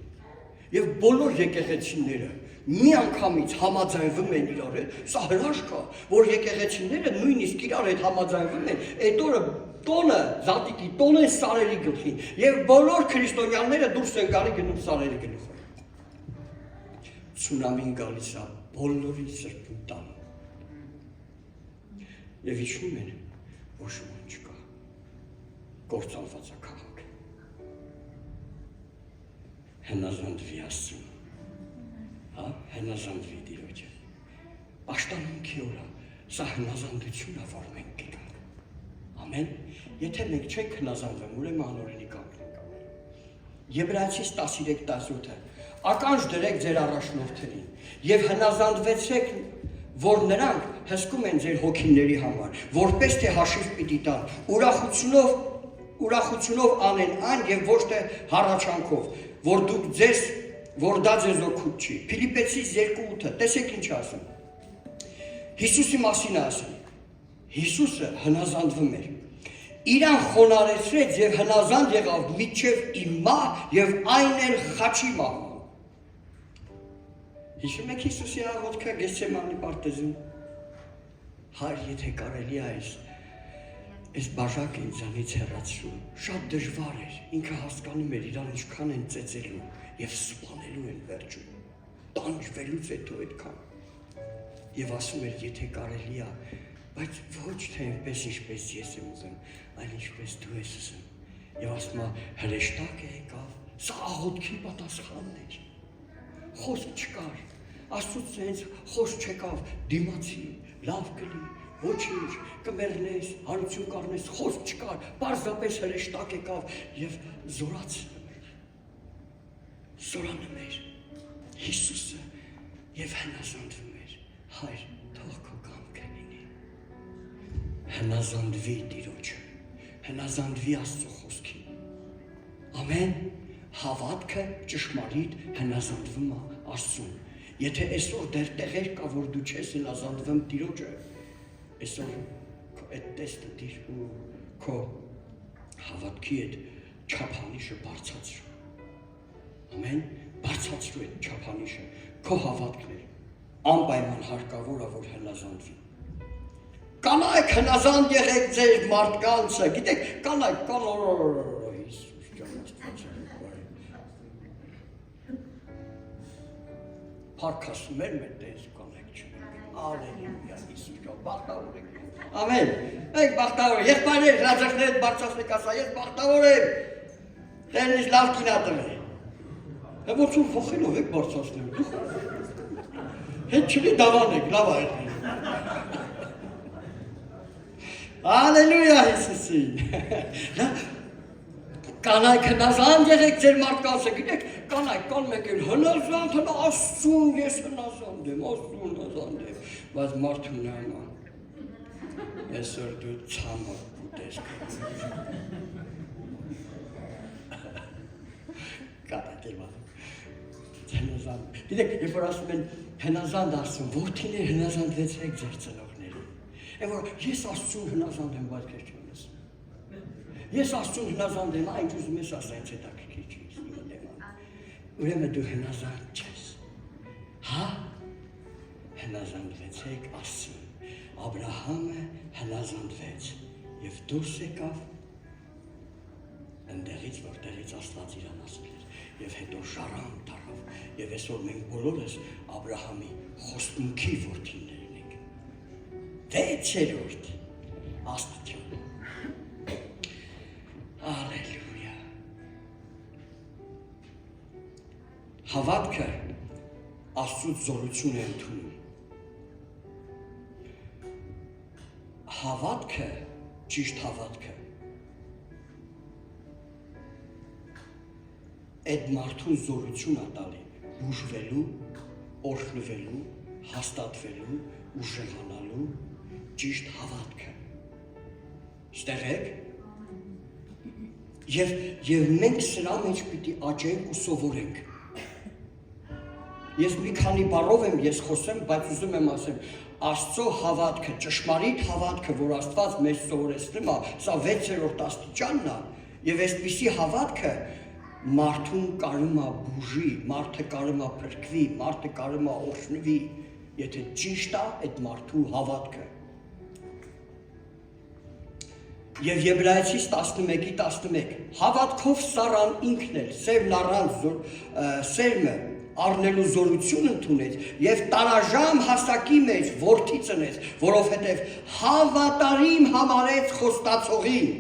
Եվ բոլոր եկեղեցիները մի անգամից համաձայնվում են իրար հետ, սա հրաշք է, որ եկեղեցիները նույնիսկ իրար հետ համաձայնվում են, այդ օրը տոնը, Զատիկի տոնը են սարերի գլխին, եւ բոլոր քրիստոնյաները դուրս են գալի գնում սարերի գլխին։ Ցունամին գալիս է բոլորի սրտում տան։ Եվ իջնում են, ոչ ոք չկա, կործանված է քաղաքը։ Հնազանդվի Աստծուն, հնազանդվի Տիրոջը։ Պաշտամունքի օրը, սա հնազանդություն է, որ մենք գիտենք։ Ամեն, եթե մենք չենք հնազանդվում, ուրեմն անօրենի կանգնենք անել։ Եբրայեցիս 13:18-ը, ականջ դրեք ձեր առաջնորդերին եւ հնազանդվեցեք, որ նրանք հսկում են ձեր հոգիների համար, որպես թե հաշիվ պիտի տան, ուրախությունով անեն այն եւ ոչ թե հառաչանքով, որ դա ձեզ օգուտ չի։ Փիլիպպեցիս 2:8-ը, տեսեք ինչ ասում։ Հիսուսի մասին ասում։ Հիսուսը հնազանդվում էր։ Իրան խոնարհեցրեց եւ հնազանդ եղավ մինչեւ իր մահ եւ այն էլ խաչի մահ։ Հիշում եք Հիսուսի աղոթքը Գեսցեմանի պարտեզում։ Հայր, եթե կարելի է այս բաժակը ինձանից հեռացրու, շատ դժվար էր, ինքը հասկանում էր իրան ինչքան են ծեծելու եւ սպանելու են վերջում, տանջվելուց հետո այդքան։ Եվ ասում էր, եթե կարելի է, բայց ոչ թե այնպես ինչպես ես եմ ուզում, այլ ինչպես դու ես ուզում։ Եվ ասում է, հրեշտակը եկավ, սա աղոթքի պատասխանն էր։ Խոսք չկար, Աստծուց հենց խոսք չեկավ, դիմացի, լավ կլի, ոչինչ, կմեռնես, հարություն կառնես, խոսք չկար, պարզապես հրեշտակ եկավ եւ զորանում էր Հիսուսը եւ հնազանդվում էր, Հայր, թող քո կամքը լինի։ Հնազանդվի Տիրոջը, հնազանդվի Աստծո խոսքին։ Ամեն հավատքը ճշմարիտ հնազանդվում է Աստծուն։ Եթե այսօր դեռ տեղեր կա, որ դու չես հնազանդվում Տիրոջը, այսօր այդ տեստը դիր ու քո հավատքի հետ չափանիշը բարձրացրու։ ամեն բարձրացրու այդ չափանիշը, քո հավատքն էր, անպայման հարկավոր է, որ հնազանդվի։ Կանայք հնազանդ եղեք ձեր մարդկանցը, գիտեք, կանայք, Իսուս ջան, Փառքասում էր մեր տես կանայք չունենք, ալելույա, Իսուս ջան, բախտավոր եք, ամեն, մենք բախտավոր, եղբայրներ, հրաժարներ բարձրացնեք ասա, ես բախտավոր եմ, Տերն ինձ լավ կինա տվե, ոնց որ փոխելով եք բարձրացնել, հետ չլի դավանեք, լավ այդ Ալելույա Հիսուսին, կանայք հնազանդ եղեք ձեր մարդկանցը, գիտեք, կանայք կան մեկ էլ հնազանդ, Աստծուն ես հնազանդ եմ, բայց մարդը նայմա, այսօր դու ցամը ուտես կատակելվա, հնազանդ, գիտեք, երբ որ ասում են հնազանդ ասում, որդիներ հնազանդվեցեք ձեր ծնողներին, Եվ որ ես Աստծուն հնազանդ եմ, բայց քեզ չեմ լսում։ Ես Աստծուն հնազանդ եմ, այն ուզում ես ասա, ինձ հետաքրքիր չի, իմ դեման։ Ուրեմն դու հնազանդ չես։ Հա? Հնազանդվեցեք Աստծուն։ Աբրահամը հնազանդվեց եւ դուրս եկավ ընդեղից, որտեղից Աստված իրան ասել էր, եւ հետո Շարան դառավ, եւ այսօր մենք բոլորս Աբրահամի խոստմունքի որդիներ Վեցերորդ Աստծուն Ալելույա Հավատքը Աստծուց զորություն է ընդունում Հավատքը ճիշտ հավատքը Այդ մարդուն զորություն է տալի բուժվելու, օրհնվելու, հաստատվելու, ուժեղանալու ճիշտ հավատքը։ Ստեղ եք։ Եվ մենք սրա մեջ պիտի աճենք ու սովորենք։ Ես մի քանի բառով եմ ես խոսեմ, բայց ուզում եմ ասեմ, Աստծո հավատքը, ճշմարիտ հավատքը, որ Աստված մեզ սովորեցնում է, սա 6-րդ աստիճանն է, եւ այսպիսի հավատքը մարդուն կարում է բուժի, մարդը կարում է փրկվի, մարդը կարում է օրհնվի, եթե ճիշտ է այդ մարդու հավատքը։ Եվ Եբրայեցիս 11:11 հավատքով Սարան ինքն էլ սերմն առանց սերմը առնելու զորություն ընդունեց եւ տարաժամ հասակի մեջ որդի ծնեց, որովհետեւ հավատարիմ համարեց խոստացողին։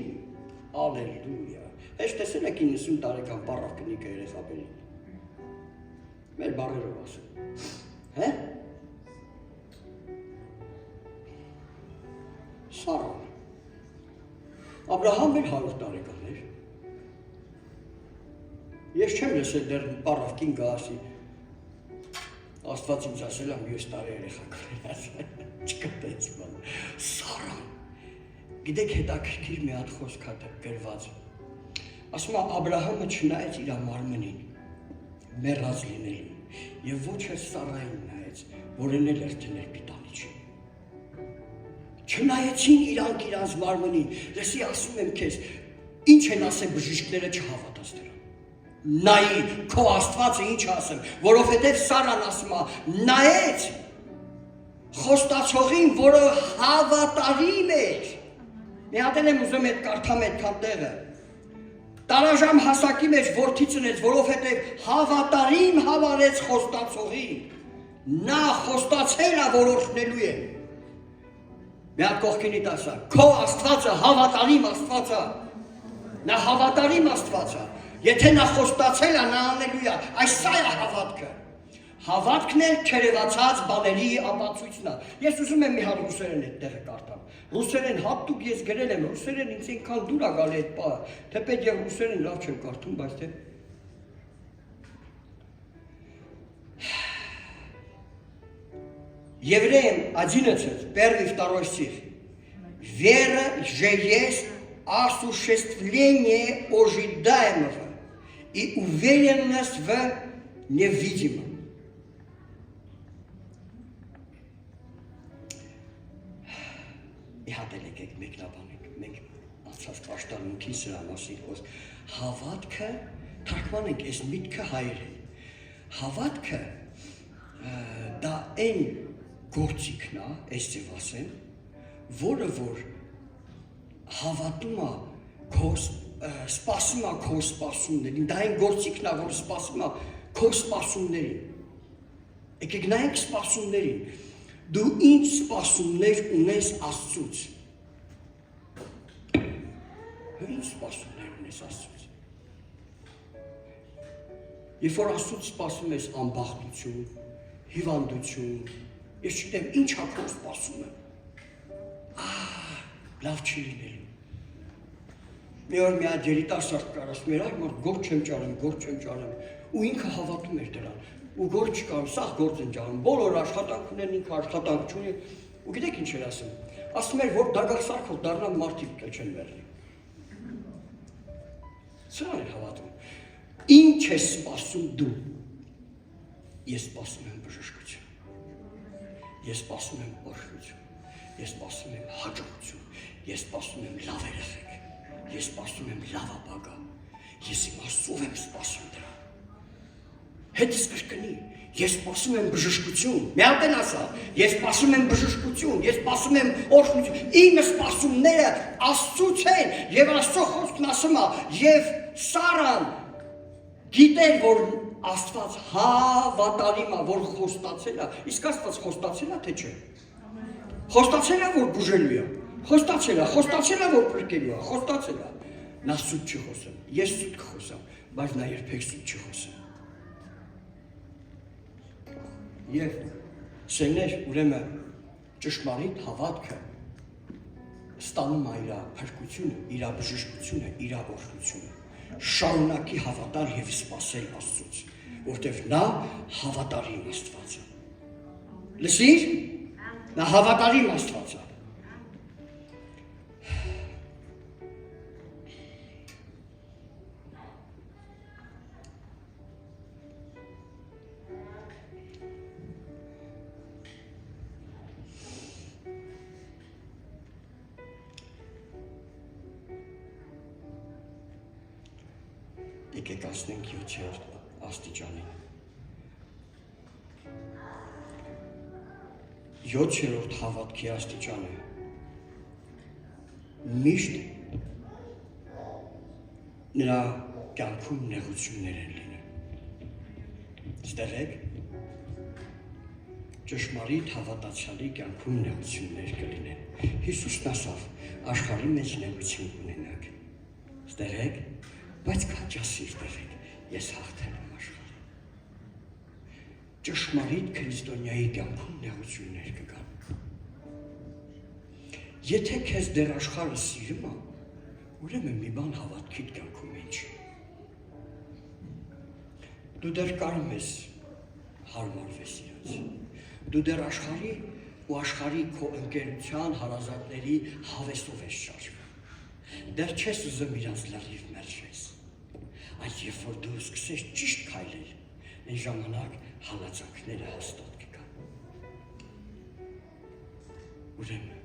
Ալելույա։ Հեշտ տեսել եք 90 տարեկան բառավ կնիկը երեխա բերի։ Մեր բառերով ասեմ։ Հե՞։ Սարան Աբրահամն էլ 100 տարեկան էր։ Ես չեմ լսել դեռ պարավկին գասի։ Աստված ինձ ասել է մյուս տարի երեխա կունենաս։ Չկտեց բան։ Սարան։ Գիտեք հետաքրքիր մի հատ խոսք է գրված։ Ասում է Աբրահամը չնայեց իր մարմնին, մեռած լինելուն, եւ ոչ էլ Սարային նայեց, որն էլ երթներ պիտանի չի։ Չնայեցին իրանք իրանց մարմնին, լսի ասում եմ քեզ, ինչ են ասել բժիշկները չհավատաս դրան։ Նայի, քո Աստվածը ինչ ասեմ, որովհետև Սարան ասում է, նայեց խոստացողին, որը հավատարիմ էր։ Մի հատ եմ ուզում այդ կարդամ այդքան տեղը։ Տարաժամ հասակի մեջ որդի ծնեց, որովհետև հավատարիմ համարեց խոստացողին։ Նա խոստացել է, որ օրհնելու է։ Մի հատ կողքինիդ ասա, քո Աստվածը հավատարիմ Աստված է։ Նա հավատարիմ Աստված է։ Եթե նա խոստացել է, նա անելու է, այս սա է հավատքը։ Հավատքն էլ չերևացած բաների ապացույցն է։ Ես ուզում եմ մի հատ ռուսերեն այդ տեղը կարդամ։ Ռուսերեն հատուկ ես գրել եմ, ռուսերեն ինձ այնքան դուր է գալի այդ պահը, թեպետ եւ ռուսերեն լավ չեմ կարդում, բայց թե Евреям 11, 1-2 стих. Вера же есть осуществление ожидаемого и уверенность в невидимом. Իհատելեք մեկնաբանեք, մենք անցած պաշտարմունքի սրա մասին խոսք, հավատքը թարգմանենք այս միտքը հայերեն։ Հավատքը դա այն գործիքն է, այս ձև ասեմ, որը որ հավատում է սպասում է քո սպասումներին, դա այն գործիքն է, որ սպասում է քո սպասումներին։ Եկեք նայենք սպասումներին։ Դու ինչ սպասումներ ունես Աստծուց։ Ինչ սպասումներ ունես Աստծուց։ Երբ որ Աստծուց սպասում ես անբախտություն, հիվանդություն, ես չգիտեմ ինչ ակրով սպասում եմ։ Լավ չի լինելու։ Մի օր մի հատ երիտասարդ կար, ասում էր, այ մոր գործ չեմ ճարեմ, ու ինքը հավատում էր դրան, ու գործ չկար, սաղ գործ են ճարում, բոլոր աշխատանք ունեն, ինքը աշխատանք չունի, ու գիտեք ինչ էր ասում էր, որ դագաղսարքով դառնան մարդիկ չեն մեռնի։ Սրան էր հավատում։ Ինչ ես սպասում դու։ Ես սպասում եմ բժշկություն, ես սպասում եմ օրհնություն, ես սպասում եմ հաջողություն, ես սպասում եմ լավ երեխեք, ես սպասում եմ լավ ապագա, ես իմ Աստծով եմ սպասում դրան։ Հետս կրկնի, ես սպասում եմ բժշկություն, մի հատ են ասա, ես սպասում եմ բժշկություն, ես սպասում եմ օրհնություն, իմ սպասումները Աստծուց են, եւ Աստծո խոսքն ասում է, եւ Սարան գիտեր, որ Աստված հավատարիմ է, որ խոստացել է, իսկ Աստված խոստացել է, թե չէ։ Խոստացել է, որ բուժելու է, խոստացել է, որ փրկելու է, խոստացել է։ Նա սուտ չի խոսում, ես սուտ կխոսամ, բայց նա երբեք սուտ չի խոսում։ Եվ սերներ, ուրեմն ճշմարիտ հավատքը ստանում է իր փրկությունը, իր բժշկությունը, իր օրհնությունը։ Շարունակի հավատալ եւ սպասել Աստծուց, որտեղ նա հավատարիմ Աստված է։ Լսիր, նա հավատարիմ Աստված է։ Եկեք ասնենք 7-րդ աստիճանին։ 7-րդ հավատքի աստիճանը միշտ նրա կյանքում նեղություններ են լինում։ Ստեղ եք ճշմարիտ հավատացյալի կյանքում նեղություններ կլինեն։ Հիսուսն ասավ, աշխարհի մեջ նեղություն կունենաք։ Ստեղ եք, բայց քաջասիրտ եղեք, ես հաղթել եմ աշխարհը։ Ճշմարիտ քրիստոնյայի կյանքում նեղություններ կգան։ Եթե քեզ դեռ աշխարհը սիրում է, ուրեմն մի բան հավատքիդ կյանքում ինչ։ Դու դեռ կարող ես հարմարվես իրաց։ Դու դեռ աշխարհի ու աշխարհի քո ընկերության հարազատների հավեսով ես շարժվում։ Դեռ չես ուզում իրանց լրիվ մերժես։ Այդ երբ որ դու սկսես ճիշտ քայլել, այն ժամանակ հալածանքները հաստատ կգան։ Ուրեմն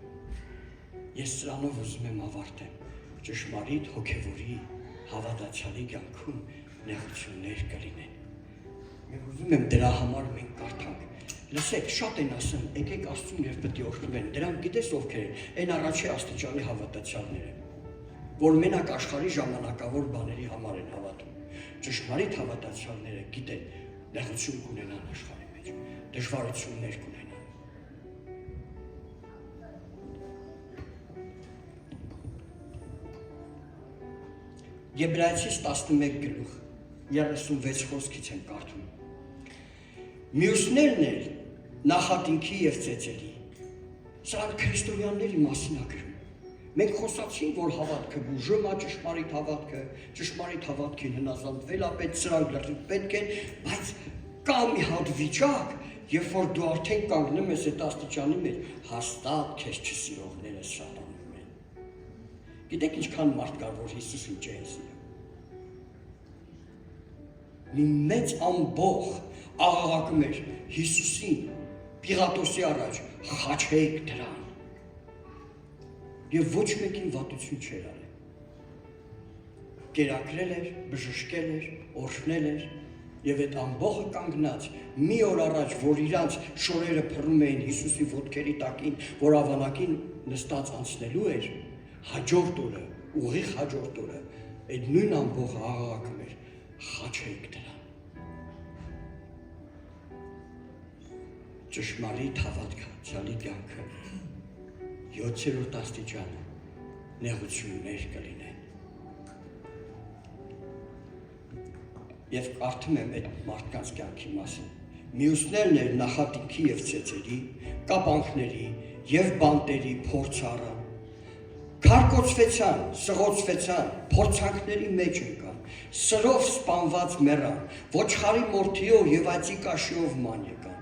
ես սրանով ուզում եմ ավարտեմ ճշմարիտ հոգևորի հավատացյալի կյանքում նեղություններ կլինեն։ Մենք ուզում եմ դրա համար մենք կարդանք։ Լսեք, շատ են ասում, եկեք Աստծուն եւ պետք է օրհնվեն։ Դրանք գիտես ովքեր են, այն առաջի աստիճանի հավատացյալները, որ մենակ աշխարհի ժամանակավոր բաների համար են հավատում։ Ճշմարիտ հավատացյալները գիտեն, նեղություն կունենան աշխարհի մեջ, դժվարություններ կունենան։ Եբրայեցիս 11:36 խոսքից եմ կարդում։ Մյուսներն էլ նախատինքի եւ ծեծերի։ Սրանք քրիստոնյաների մասին է գրում։ Մենք խոսացինք, որ հավատքը բուժում է, ճշմարիտ հավատքին հնազանդվել է, պետք սրանք լրիվ պետք են, բայց կա մի հատ վիճակ, երբ որ դու արդեն կանգնում ես այդ աստիճանի մեջ, հաստատ քեզ չսիրողները շատանում են։ Գիտեք ինչքան մարդ կար, որ Հիսուսին չէին սիրում։ Մի մեծ ամբող աղաղակում էր Հիսուսին Պիղատոսի առաջ, խաչեք դրան։ Եվ ոչ մեկին վատություն չէր արել։ կերակրել էր, բժշկել էր, օրհնել էր, եւ այդ ամբողը կանգնած մի օր առաջ, որ իրանց շորերը փռում էին Հիսուսի ոտքերի տակին, որ ավանակին նստած անցնելու էր, հաջորդ օրը, ուղիղ հաջորդ օրը, այդ նույն ամբողը աղաղակում էր, խաչեիք դրան։ Ճշմարիտ հավատքը, ցալի կյանքը, 7-րդ աստիճանը նեղություններ կլինեն։ Եվ կարդում եմ այդ մարդկանց կյանքի մասին։ Մյուսներն էր նախատինքի եւ ծեծերի, կապանքների եւ բանտերի փորձառը։ Քարկոծվեցան, սղոցվեցան, փորձանքների մեջ եկան, սրով սպանված մեռան, ոչխարի մորթիով եւ ածի կաշիով ման եկան։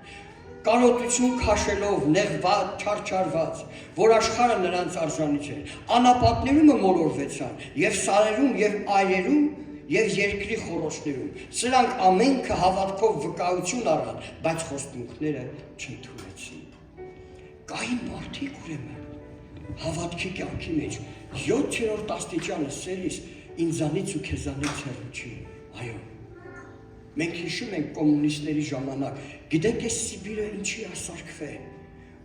Կարոտություն քաշելով, նեղված, չարչարված, որ աշխարհը նրանց արժանի չէր։ Անապատներումը մոլորվեցան եւ սարերում եւ այրերում եւ երկրի խորոշներում։ Սրանք ամենքը հավատքով վկայություն առան, բայց խոստումները չընդունեցին։ Կային մարդիկ ուրեմն հավատքի կյանքի մեջ 7-րդ աստիճանը սերիս ինձանից ու քեզանից հեռու չի։ Այո։ Մենք հիշում ենք կոմունիստների ժամանակ, գիտեք այս Սիբիրը ինչի ասարկվել,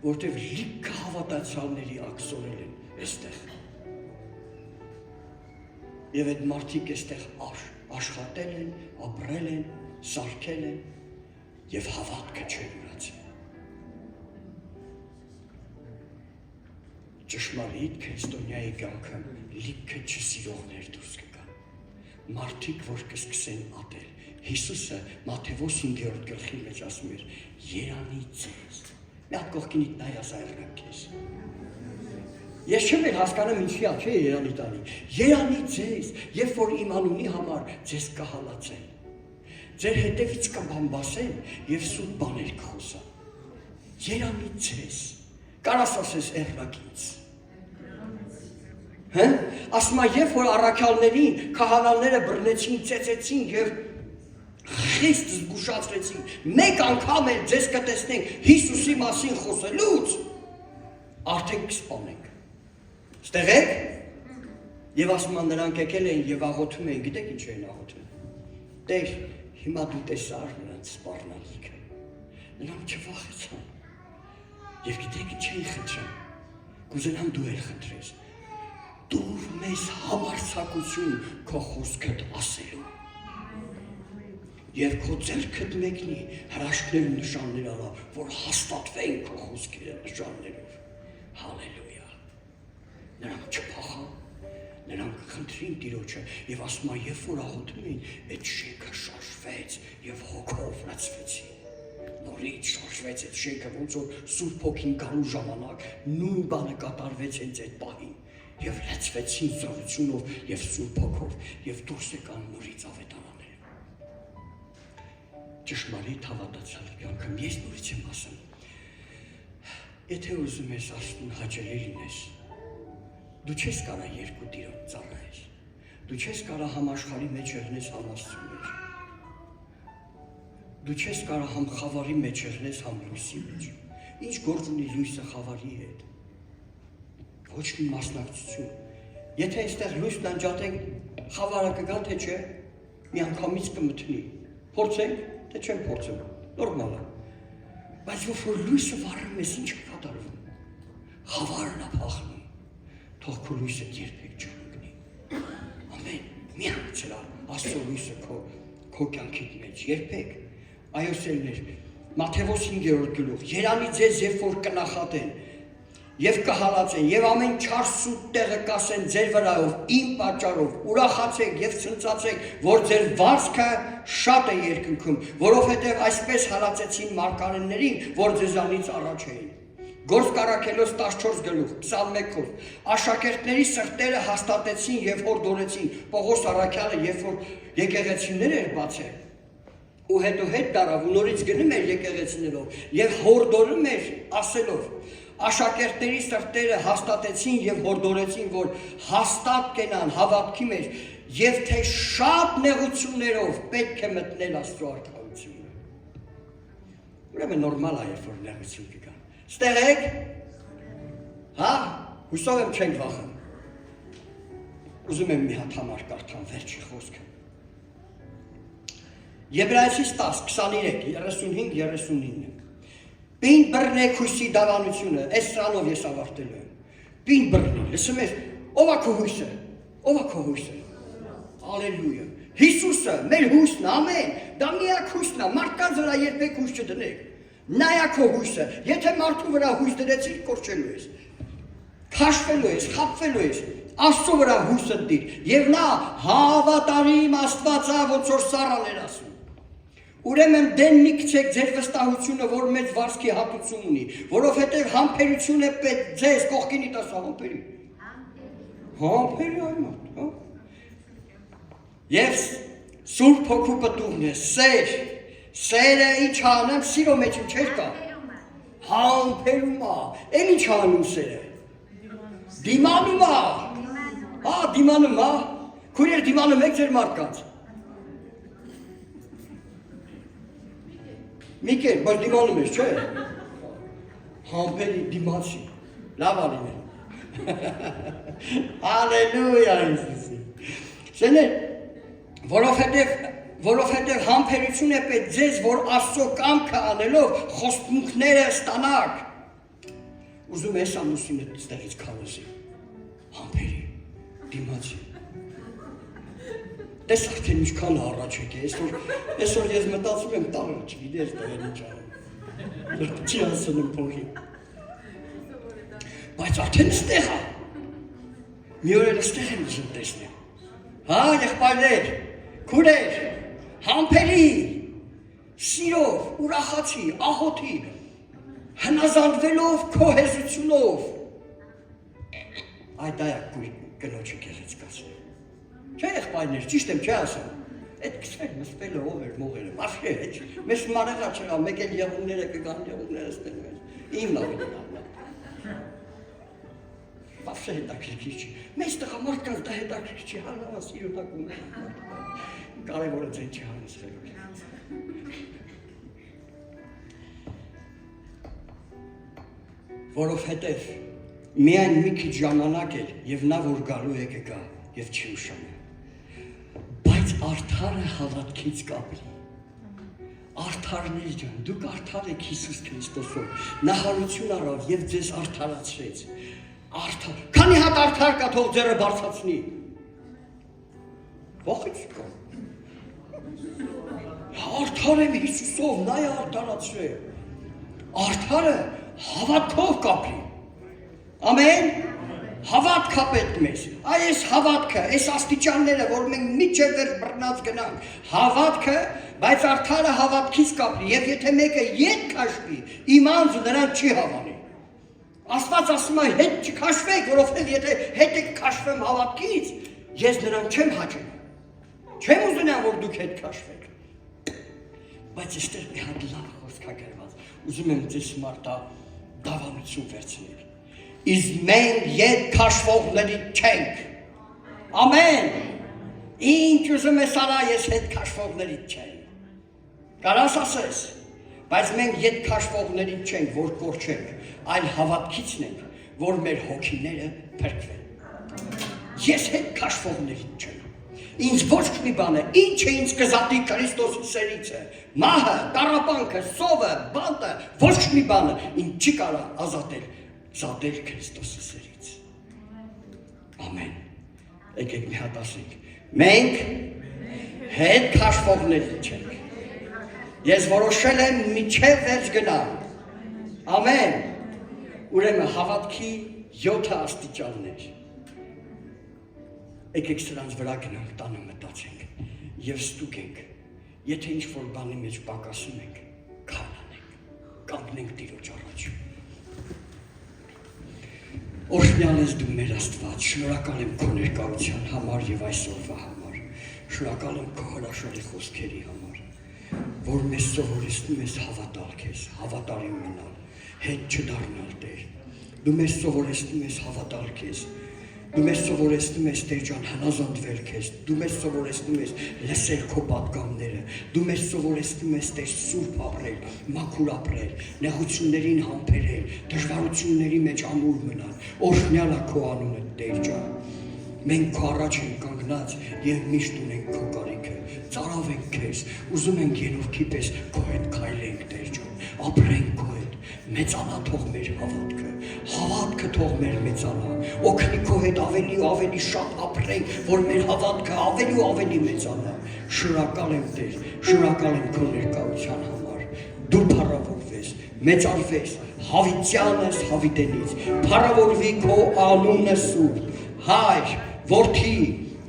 որտեղ լիքը հավատացյալների ակսորել են այստեղ։ Եվ այդ մարդիկ այստեղ աշխատել են, ապրել են, սարքել են եւ հավատքը չեն ուրացել։ Ճշմարիտ քրիստոնյայի կյանքը լիքը չսիրողներ դուրս կգան։ Մարդիկ, որ կսկսեն ատել։ Հիսուսը Մատթեոս 5-րդ գլխի մեջ ասում էր. «Երանի ձեզ»։ Մի հատ կողքինիդ նայ ասա եղնակ քեզ։ Ես չեմ հասկանում ինչի ա, չէ՞ երանի տանի։ Երանի ձեզ, երբ որ իմ անունի համար ձեզ կհալածեն։ Ձեր հետևից կբամբասեն եւ սուտ բաներ կխոսան։ Երանի ձեզ։ Կարաս ասես եղնակից։ Հա՞։ Ասում ա, երբ որ առաքյալներին, քահանաները բռնեցին, ծեծեցին եւ խիստ զգուշացրեցին, մեկ անգամ էլ ձեզ կտեսնենք Հիսուսի մասին խոսելուց, արդեն կսպանենք։ Ստեղ եք։ Եվ ասում ան նրանք եկել էին եւ աղոթում էին, գիտեք ինչ էին աղոթում։ Տեր, հիմա դու տեսար նրանց սպառնալիքը։ Նրանք չվախեցան։ Եվ գիտեք ինչ էին խնդրում։ Կուզենամ դու էլ խնդրես։ Դուր մեզ համարձակություն քո խոսքդ ասելու։ Եվ քո ձեռքդ մեկնի հրաշքներ ու նշաններ արա, որ հաստատվեն քո խոսքերը նշաններով։ Հալելույա։ Նրանք չփախան, նրանք խնդրին Տիրոջը եւ ասում ա, երբ որ աղոթում էին, այդ շեքը շարժվեց եւ հոգով լցվեցին։ Նորից շարժվեց այդ շեքը, ոնց որ Սուրբ Հոգին գալու ժամանակ նույն բանը կատարվեց հենց այդ պահին եւ լցվեցին զորությունով եւ Սուրբ Հոգով եւ դուրս եկան նորից ավետարանները։ Ճշմարիտ հավատացյալ կյանքը ես նորից եմ ասում։ Եթե ուզում ես Աստծուն հաճելի լինես, դու չես կարա երկու Տիրոջ ծառայես։ Դու չես կարա համաշխարհի մեջ եղնես համ Աստծու մեջ։ Դու չես կարա համ խավարի մեջ եղնես համ լույսի մեջ։ Ինչ գործ ունի լույսը խավարի հետ։ Ոչ մի մասնակցություն։ Եթե այստեղ լույսն անջատենք, խավարը կգա թե չէ, մի անգամից կմթնի։ Փորձենք, թե չեմ փորձում։ Նորմալ է։ Բայց որ լույսը վառում ես, ինչ կկատարվում։ Խավարն է փախնում։ Թող քո լույսը երբեք չընկնի։ Ամեն մի հացրա Աստծո լույսը քո կյանքիդ մեջ երբեք։ Այո սերներ, Մատթեոս 5-րդ գլուխ, երանի ձեզ երբ որ կնախատեն եւ կհալածեն եւ ամեն չար սուտ տեղը կասեն ձեր վրայով, իմ պատճառով, ուրախացեք եւ ցնծացեք, որ ձեր վարձքը շատ է երկնքում, որովհետեւ այսպես հալածեցին մարգարեներին, որ ձեզանից առաջ էին։ Գործ Կարաքելոս 14 գլուխ, Պսալմ 1-ով, աշակերտների սրտերը հաստատեցին եւ հորդորեցին, Պողոս առաքյալը երբ որ եկեղեցիներ էր բացել, ու հետո հետ դարավ ու նորից գնում էր եկեղեցիներով եւ հորդորում էր ասելով. աշակերտների սրտերը հաստատեցին եւ հորդորեցին, որ հաստատ կենան հավատքի մեջ եւ թե շատ նեղություններով պետք է մտնել Աստծո արքայությունը։ Ուրեմն նորմալ է, երբ որ նեղություն կգա։ Ստեղ եք։ Հա, հուսով եմ չենք վախենում։ Ուզում եմ մի հատ համար կարդամ վերջի խոսքը։ Եբրայեցիս 10, 23, 35-39 Պին բռնեք հույսի դավանությունը, այս սրանով ես ավարտելու եմ։ Պին բռնի, լսում ես, ով է քո հույսը, ով է քո հույսը։ Ալելույա։ Հիսուսը, մեր հույսն, ամեն, դա միակ հույսն է, մարդկանց վրա երբեք հույս չդնեք։ Նա է քո հույսը, եթե մարդու վրա հույս դրեցիր, կորչելու ես, քաշվելու ես, խաբվելու ես, Աստծո վրա հույսը դիր, և նա հավատարիմ Աստված է, ոնց որ Սարան էր ասում։ Ուրեմն դեն մի քչեք ձեր վստահությունը, որ մեծ վարձքի հատուցում ունի, որովհետև համբերություն է պետք ձեզ կողքինի տասա համբերի։ Համբերի այն մարդ, հա։ Եվ Սուրբ Հոգու պտուղն է, սերը ինչ անեմ, սիրո մեջ ինչ էր կա։ Համբերում է, էլ ինչ անում սերը։ Դիմանում է։ Հա, դիմանում է, քույրեր դիմանում եք ձեր մարդկանց։ Միկեր, բայց դիմանում ես, չէ։ Համբերի դիմացի, լավ ալիներ։ Ալելույա Հիսուսի։ Սեներ, որովհետև համբերություն է պետք ձեզ, որ Աստծո կամքը անելով խոստմունքները ստանաք։ Ուզում ես ամուսինը ստեղից քալոսի, համբերի, դիմացի։ Տես արդեն ինչքան առաջ եք է, այսօր ես մտածում եմ տարը չգիտես տղեն ինչ անում, չի ասնում փողի։ Բայց արդեն ստեղ է, մի օր էլ ստեղ եմ ուզում տեսնեմ։ Հա, եղբայրներ, քուրեր, համբերի, սիրով, ուրախացի, աղոթի, հնազանդվելով քո հեզությունով։ Այդ այա կնոջը գեղեցկացնի։ Չէ եղբայրներ, ճիշտ եմ, չէ ասում։ Այդ քսվեր մսպելը ով էր մողերը, մաշկե հետ, մեզ մանեղա չեղա, մեկ էլ եղունները կգան, եղունները ստելու ես, իմ լավին աննա։ Բավշը հետաքրքիր չի, մեզ տղա մարդկանց դա հետաքրքիր չի, հանավա սիրոտակում է, կարևորը ձեն չի հանս խելուք։ Որովհետև միայն մի քիչ ժամանակ էր և նա որ գալու է կգա և չի ուշանա, բայց արդարը հավատքից կապի, արդարներ ջան, դուք արդար եք Հիսուս Քրիստոսով, նա հարություն առավ և ձեզ արդարացրեց, քանի հատ արդար կա թող ձերը բարձրացնի, ոխից կա, արդար եմ Հիսուսով, նա է արդարացրել, արդարը հավատքով կապի, ամեն, հավատքա պետք մեզ, այս հավատքը, այս աստիճանները, որ մենք միջև վերջ բռնած գնանք, հավատքը, բայց արդարը հավատքից կապի, և եթե մեկը ետ քաշվի, իմ անձը նրան չի հավանի, Աստված ասում է հետ չքաշվեք, որովհետև եթե հետ եք քաշվեմ հավատքից, ես նրան չեմ հաճում, չեմ ուզենա, որ դուք հետ քաշվեք, բայց այստեղ մի հատ լավ խոսք է գրված, ուզում եմ ձեզ մարդա դավանություն վերցնել, իսկ մենք ետ քաշվողների չենք, ամեն, ինչ ուզում ես արա, ես հետ քաշվողների չենք, կարաս ասես, բայց մենք ետ քաշվողների չենք, որ կորչենք, այլ հավատքիցն ենք, որ մեր հոգիները փրկվեն, ես հետ քաշվողների չեմ, ինձ ոչ մի բանը, ինչ է ինձ կզատի Քրիստոսի սերից է, մահը, տառապանքը, սովը, բանտը, ոչ մի բանը ինձ չի կարա զատել Քրիստոսի սերից, ամեն, եկեք մի հատ ասենք, մենք հետ քաշվողների չենք, ես որոշել եմ միջև վերջ գնալ, ամեն, ուրեմն հավատքի 7 աստիճաններ, եկեք սրանց վրա գնանք, տանը մտածենք և ստուգենք, եթե ինչ-որ բանի մեջ պակասում ենք, քայլ անենք, կանգնենք Տիրոջ առաջ։ Օրհնյալ ես դու մեր Աստված, շնորհակալ եմ քո ներկայության համար և այսօրվա համար, շնորհակալ եմ քո հրաշալի խոսքերի համար, որ մեզ սովորեցնում ես հավատալ քեզ, հավատարիմ մնալ, հետ չդառնալ Տեր, դու մեզ սովորեցնում ես հավատալ քեզ, դու մեզ սովորեցնում ես Տեր ջան հնազանդվել քեզ, դու մեզ սովորեցնում ես լսել քո պատգամները, դու մեզ սովորեցնում ես Տեր սուրբ ապրել, մաքուր ապրել, նեղություններին համբերել, դժվարությունների մեջ ամուր մնալ, օրհնյալ է քո անունը Տեր ջան, Մենք քո առաջ ենք կանգնած եւ միշտ ունենք քո կարիքը, ծարավենք քեզ, ուզում ենք Ենովքի պես քո հետ քայլենք Տեր ջան, ապրենք քո հետ, մեծանա թող մեր հավատքը թող մեր մեծանա, օգնի քո հետ ավելի ու ավելի շատ ապրենք, որ մեր հավատքը ավելի ու ավելի մեծանա։ Շնորհակալ եմ Տեր, շնորհակալ եմ քո ներկայության համար։ Դու փառավորվես, մեծարվես, հավիտյանս հավիտենից, փառավորվի քո անունը սուրբ, Հայր, Որդի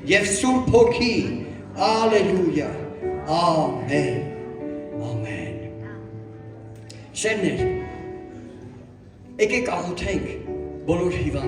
եւ Սուրբ Հոգի, Ալելույա, ամեն, ամեն։ Սերներ, եկեք աղոթենք բոլոր հիվանդներ